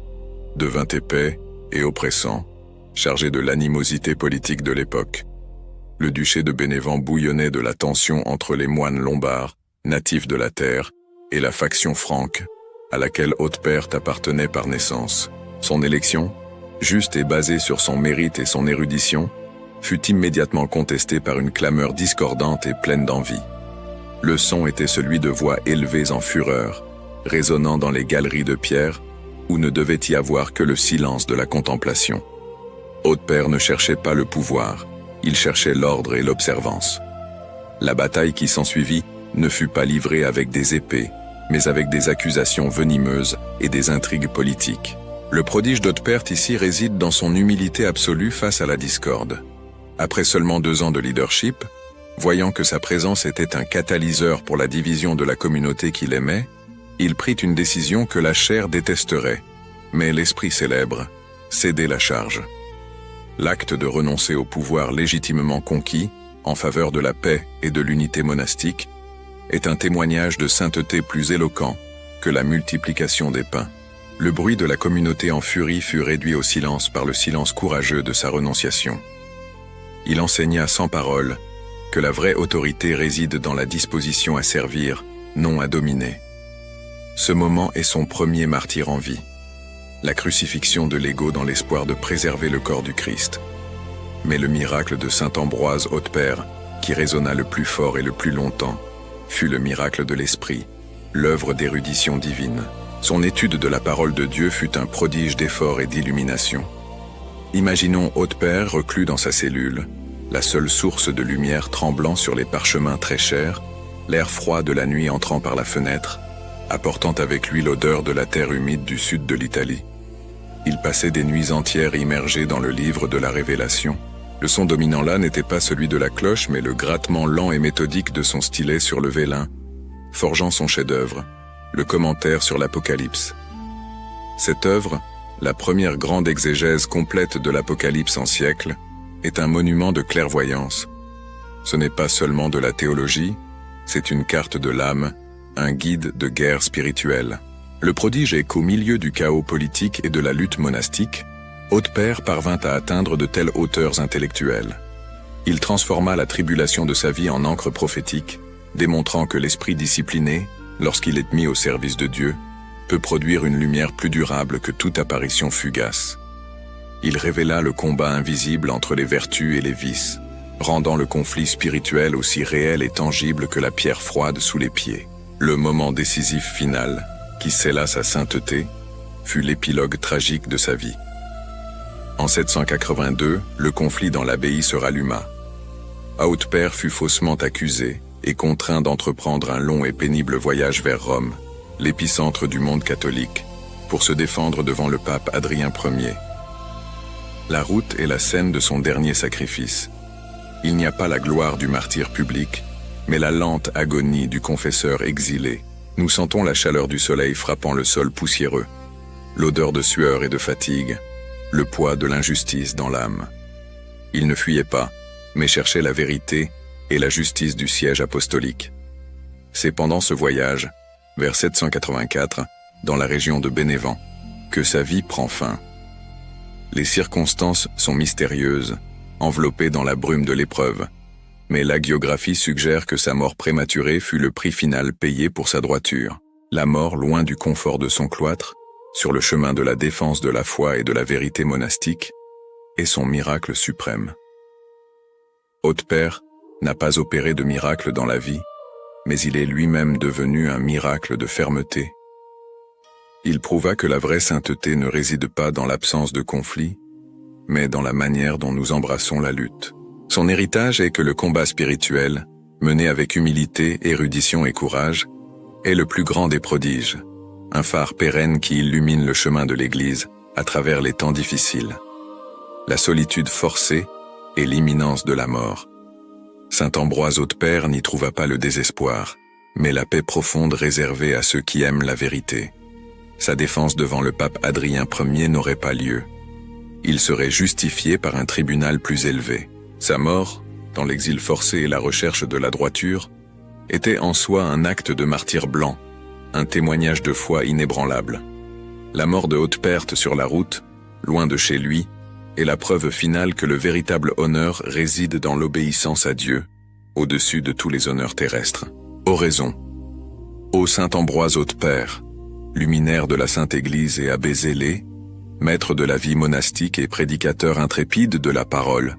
devint épais et oppressant, chargé de l'animosité politique de l'époque. Le duché de Bénévent bouillonnait de la tension entre les moines lombards, natifs de la terre, et la faction franque, à laquelle Hautpert appartenait par naissance. Son élection, juste et basée sur son mérite et son érudition, fut immédiatement contestée par une clameur discordante et pleine d'envie. Le son était celui de voix élevées en fureur, résonnant dans les galeries de pierre, où ne devait y avoir que le silence de la contemplation. Hautpert ne cherchait pas le pouvoir, il cherchait l'ordre et l'observance. La bataille qui s'ensuivit ne fut pas livrée avec des épées, mais avec des accusations venimeuses et des intrigues politiques. Le prodige d'Hautpert ici réside dans son humilité absolue face à la discorde. Après seulement 2 ans de leadership, voyant que sa présence était un catalyseur pour la division de la communauté qu'il aimait, il prit une décision que la chair détesterait, mais l'esprit célèbre, cédait la charge. L'acte de renoncer au pouvoir légitimement conquis, en faveur de la paix et de l'unité monastique, est un témoignage de sainteté plus éloquent que la multiplication des pains. Le bruit de la communauté en furie fut réduit au silence par le silence courageux de sa renonciation. Il enseigna sans parole que la vraie autorité réside dans la disposition à servir, non à dominer. Ce moment est son premier martyre en vie, la crucifixion de l'ego dans l'espoir de préserver le corps du Christ. Mais le miracle de saint Ambroise Hautpert, qui résonna le plus fort et le plus longtemps, fut le miracle de l'esprit, l'œuvre d'érudition divine. Son étude de la parole de Dieu fut un prodige d'effort et d'illumination. Imaginons Hautpert reclus dans sa cellule, la seule source de lumière tremblant sur les parchemins très chers, l'air froid de la nuit entrant par la fenêtre, apportant avec lui l'odeur de la terre humide du sud de l'Italie. Il passait des nuits entières immergé dans le livre de la Révélation. Le son dominant là n'était pas celui de la cloche, mais le grattement lent et méthodique de son stylet sur le vélin, forgeant son chef-d'œuvre, le commentaire sur l'Apocalypse. Cette œuvre, la première grande exégèse complète de l'Apocalypse en siècle, est un monument de clairvoyance. Ce n'est pas seulement de la théologie, c'est une carte de l'âme, un guide de guerre spirituelle. Le prodige est qu'au milieu du chaos politique et de la lutte monastique, Hautpert parvint à atteindre de telles hauteurs intellectuelles. Il transforma la tribulation de sa vie en encre prophétique, démontrant que l'esprit discipliné, lorsqu'il est mis au service de Dieu, peut produire une lumière plus durable que toute apparition fugace. Il révéla le combat invisible entre les vertus et les vices, rendant le conflit spirituel aussi réel et tangible que la pierre froide sous les pieds. Le moment décisif final, qui scella sa sainteté, fut l'épilogue tragique de sa vie. En 782, le conflit dans l'abbaye se ralluma. Hautpert fut faussement accusé et contraint d'entreprendre un long et pénible voyage vers Rome, l'épicentre du monde catholique, pour se défendre devant le pape Adrien Ier. La route est la scène de son dernier sacrifice. Il n'y a pas la gloire du martyr public, mais la lente agonie du confesseur exilé. Nous sentons la chaleur du soleil frappant le sol poussiéreux, l'odeur de sueur et de fatigue, le poids de l'injustice dans l'âme. Il ne fuyait pas, mais cherchait la vérité et la justice du siège apostolique. C'est pendant ce voyage, vers 784, dans la région de Bénévent, que sa vie prend fin. Les circonstances sont mystérieuses, enveloppées dans la brume de l'épreuve, mais l'hagiographie suggère que sa mort prématurée fut le prix final payé pour sa droiture. La mort loin du confort de son cloître, sur le chemin de la défense de la foi et de la vérité monastique, est son miracle suprême. Haute-Père n'a pas opéré de miracle dans la vie, mais il est lui-même devenu un miracle de fermeté. Il prouva que la vraie sainteté ne réside pas dans l'absence de conflit, mais dans la manière dont nous embrassons la lutte. Son héritage est que le combat spirituel, mené avec humilité, érudition et courage, est le plus grand des prodiges, un phare pérenne qui illumine le chemin de l'Église à travers les temps difficiles. La solitude forcée et l'imminence de la mort. Saint Ambroise Haute-Père n'y trouva pas le désespoir, mais la paix profonde réservée à ceux qui aiment la vérité. Sa défense devant le pape Adrien Ier n'aurait pas lieu. Il serait justifié par un tribunal plus élevé. Sa mort, dans l'exil forcé et la recherche de la droiture, était en soi un acte de martyr blanc, un témoignage de foi inébranlable. La mort de Haute-Père sur la route, loin de chez lui, est la preuve finale que le véritable honneur réside dans l'obéissance à Dieu, au-dessus de tous les honneurs terrestres. Oraison. Ô Saint Ambroise Haute-Père, luminaire de la Sainte Église et abbé zélé, maître de la vie monastique et prédicateur intrépide de la parole,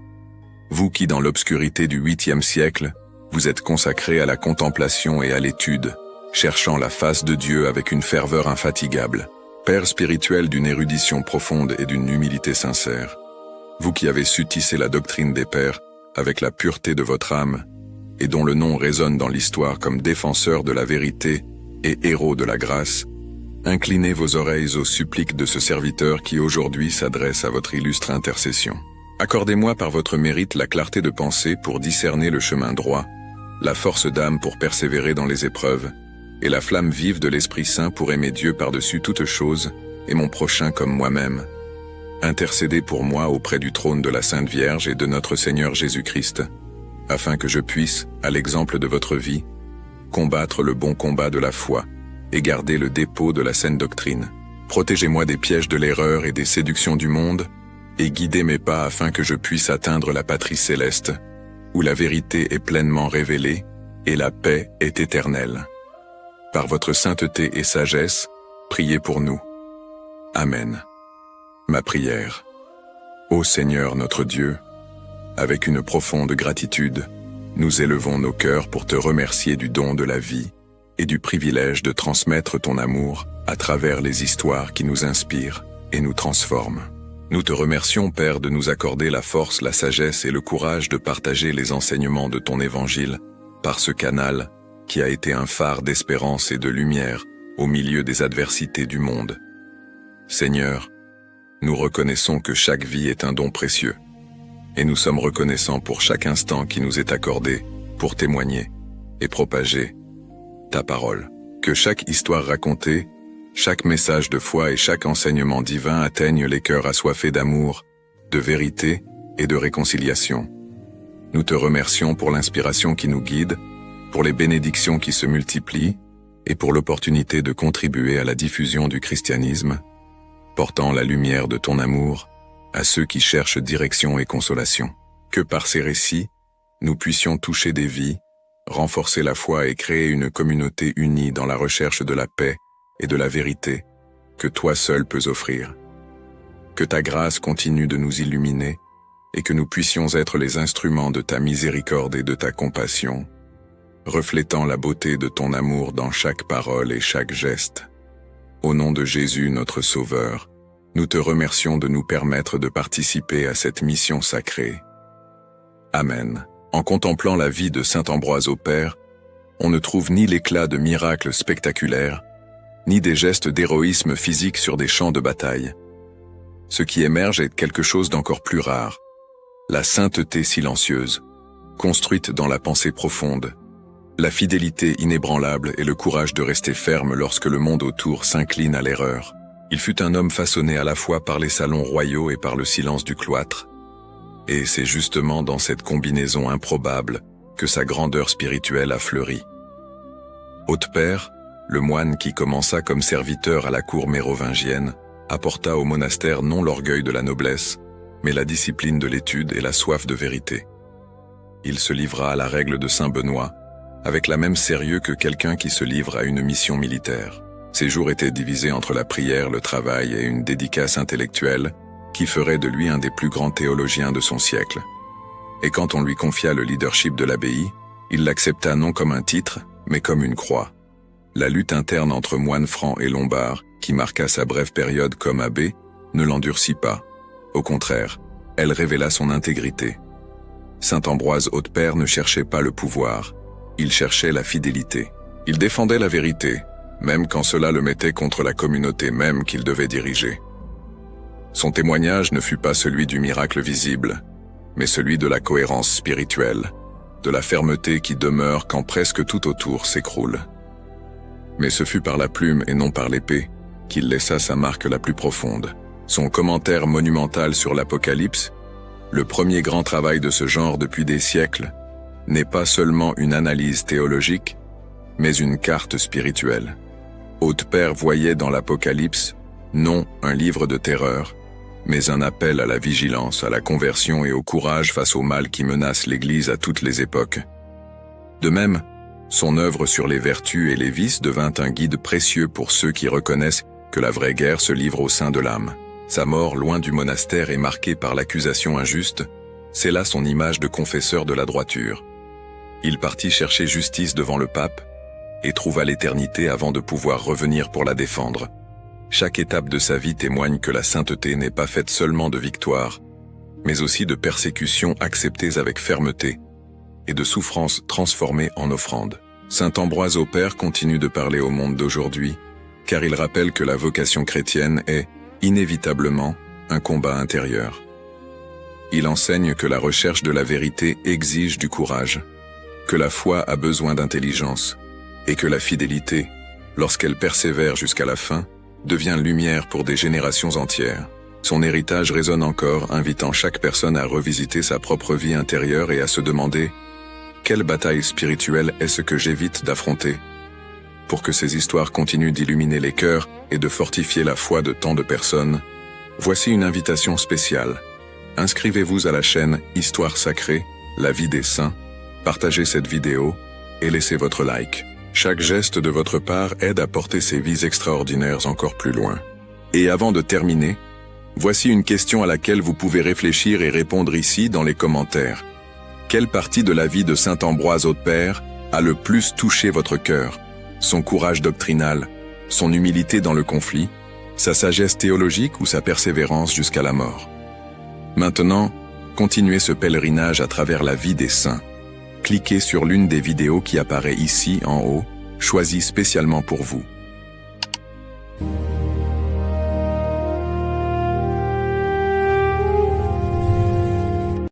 vous qui dans l'obscurité du 8e siècle, vous êtes consacré à la contemplation et à l'étude, cherchant la face de Dieu avec une ferveur infatigable, Père spirituel d'une érudition profonde et d'une humilité sincère, vous qui avez su tisser la doctrine des pères avec la pureté de votre âme, et dont le nom résonne dans l'histoire comme défenseur de la vérité et héros de la grâce, inclinez vos oreilles aux suppliques de ce serviteur qui aujourd'hui s'adresse à votre illustre intercession. Accordez-moi par votre mérite la clarté de pensée pour discerner le chemin droit, la force d'âme pour persévérer dans les épreuves, et la flamme vive de l'Esprit Saint pour aimer Dieu par-dessus toute chose, et mon prochain comme moi-même. Intercédez pour moi auprès du trône de la Sainte Vierge et de notre Seigneur Jésus-Christ, afin que je puisse, à l'exemple de votre vie, combattre le bon combat de la foi, et garder le dépôt de la saine doctrine. Protégez-moi des pièges de l'erreur et des séductions du monde, et guidez mes pas afin que je puisse atteindre la patrie céleste, où la vérité est pleinement révélée, et la paix est éternelle. Par votre sainteté et sagesse, priez pour nous. Amen. Ma prière. Ô Seigneur notre Dieu, avec une profonde gratitude, nous élevons nos cœurs pour te remercier du don de la vie et du privilège de transmettre ton amour à travers les histoires qui nous inspirent et nous transforment. Nous te remercions, Père, de nous accorder la force, la sagesse et le courage de partager les enseignements de ton évangile par ce canal qui a été un phare d'espérance et de lumière au milieu des adversités du monde. Seigneur, nous reconnaissons que chaque vie est un don précieux, et nous sommes reconnaissants pour chaque instant qui nous est accordé pour témoigner et propager ta parole. Que chaque histoire racontée, chaque message de foi et chaque enseignement divin atteignent les cœurs assoiffés d'amour, de vérité et de réconciliation. Nous te remercions pour l'inspiration qui nous guide, pour les bénédictions qui se multiplient et pour l'opportunité de contribuer à la diffusion du christianisme, portant la lumière de ton amour à ceux qui cherchent direction et consolation. Que par ces récits, nous puissions toucher des vies, renforcer la foi et créer une communauté unie dans la recherche de la paix et de la vérité que toi seul peux offrir. Que ta grâce continue de nous illuminer et que nous puissions être les instruments de ta miséricorde et de ta compassion, reflétant la beauté de ton amour dans chaque parole et chaque geste. Au nom de Jésus notre Sauveur, nous te remercions de nous permettre de participer à cette mission sacrée. Amen. En contemplant la vie de Saint Ambroise Haute-Père, on ne trouve ni l'éclat de miracles spectaculaires, ni des gestes d'héroïsme physique sur des champs de bataille. Ce qui émerge est quelque chose d'encore plus rare, la sainteté silencieuse, construite dans la pensée profonde, la fidélité inébranlable et le courage de rester ferme lorsque le monde autour s'incline à l'erreur. Il fut un homme façonné à la fois par les salons royaux et par le silence du cloître, et c'est justement dans cette combinaison improbable que sa grandeur spirituelle a fleuri. Haute-Père, le moine qui commença comme serviteur à la cour mérovingienne, apporta au monastère non l'orgueil de la noblesse, mais la discipline de l'étude et la soif de vérité. Il se livra à la règle de Saint Benoît, avec la même sérieux que quelqu'un qui se livre à une mission militaire. Ses jours étaient divisés entre la prière, le travail et une dédicace intellectuelle qui ferait de lui un des plus grands théologiens de son siècle. Et quand on lui confia le leadership de l'abbaye, il l'accepta non comme un titre, mais comme une croix. La lutte interne entre moines francs et lombards, qui marqua sa brève période comme abbé, ne l'endurcit pas. Au contraire, elle révéla son intégrité. Saint Ambroise Hautepère ne cherchait pas le pouvoir, il cherchait la fidélité. Il défendait la vérité, même quand cela le mettait contre la communauté même qu'il devait diriger. Son témoignage ne fut pas celui du miracle visible, mais celui de la cohérence spirituelle, de la fermeté qui demeure quand presque tout autour s'écroule. Mais ce fut par la plume et non par l'épée qu'il laissa sa marque la plus profonde. Son commentaire monumental sur l'Apocalypse, le premier grand travail de ce genre depuis des siècles, n'est pas seulement une analyse théologique, mais une carte spirituelle. Hautepère voyait dans l'Apocalypse non un livre de terreur, mais un appel à la vigilance, à la conversion et au courage face au mal qui menace l'Église à toutes les époques. De même, son œuvre sur les vertus et les vices devint un guide précieux pour ceux qui reconnaissent que la vraie guerre se livre au sein de l'âme. Sa mort loin du monastère et marquée par l'accusation injuste, c'est là son image de confesseur de la droiture. Il partit chercher justice devant le pape et trouva l'éternité avant de pouvoir revenir pour la défendre. Chaque étape de sa vie témoigne que la sainteté n'est pas faite seulement de victoires, mais aussi de persécutions acceptées avec fermeté et de souffrances transformées en offrandes. Saint Ambroise Hautepère continue de parler au monde d'aujourd'hui, car il rappelle que la vocation chrétienne est, inévitablement, un combat intérieur. Il enseigne que la recherche de la vérité exige du courage, que la foi a besoin d'intelligence, et que la fidélité, lorsqu'elle persévère jusqu'à la fin, devient lumière pour des générations entières. Son héritage résonne encore, invitant chaque personne à revisiter sa propre vie intérieure et à se demander « Quelle bataille spirituelle est-ce que j'évite d'affronter ?» Pour que ces histoires continuent d'illuminer les cœurs et de fortifier la foi de tant de personnes, voici une invitation spéciale. Inscrivez-vous à la chaîne Histoire Sacrée, la vie des saints, partagez cette vidéo et laissez votre like. Chaque geste de votre part aide à porter ces vies extraordinaires encore plus loin. Et avant de terminer, voici une question à laquelle vous pouvez réfléchir et répondre ici dans les commentaires. Quelle partie de la vie de Saint Ambroise Hautepère a le plus touché votre cœur? Son courage doctrinal, son humilité dans le conflit, sa sagesse théologique ou sa persévérance jusqu'à la mort? Maintenant, continuez ce pèlerinage à travers la vie des saints. Cliquez sur l'une des vidéos qui apparaît ici en haut, choisie spécialement pour vous.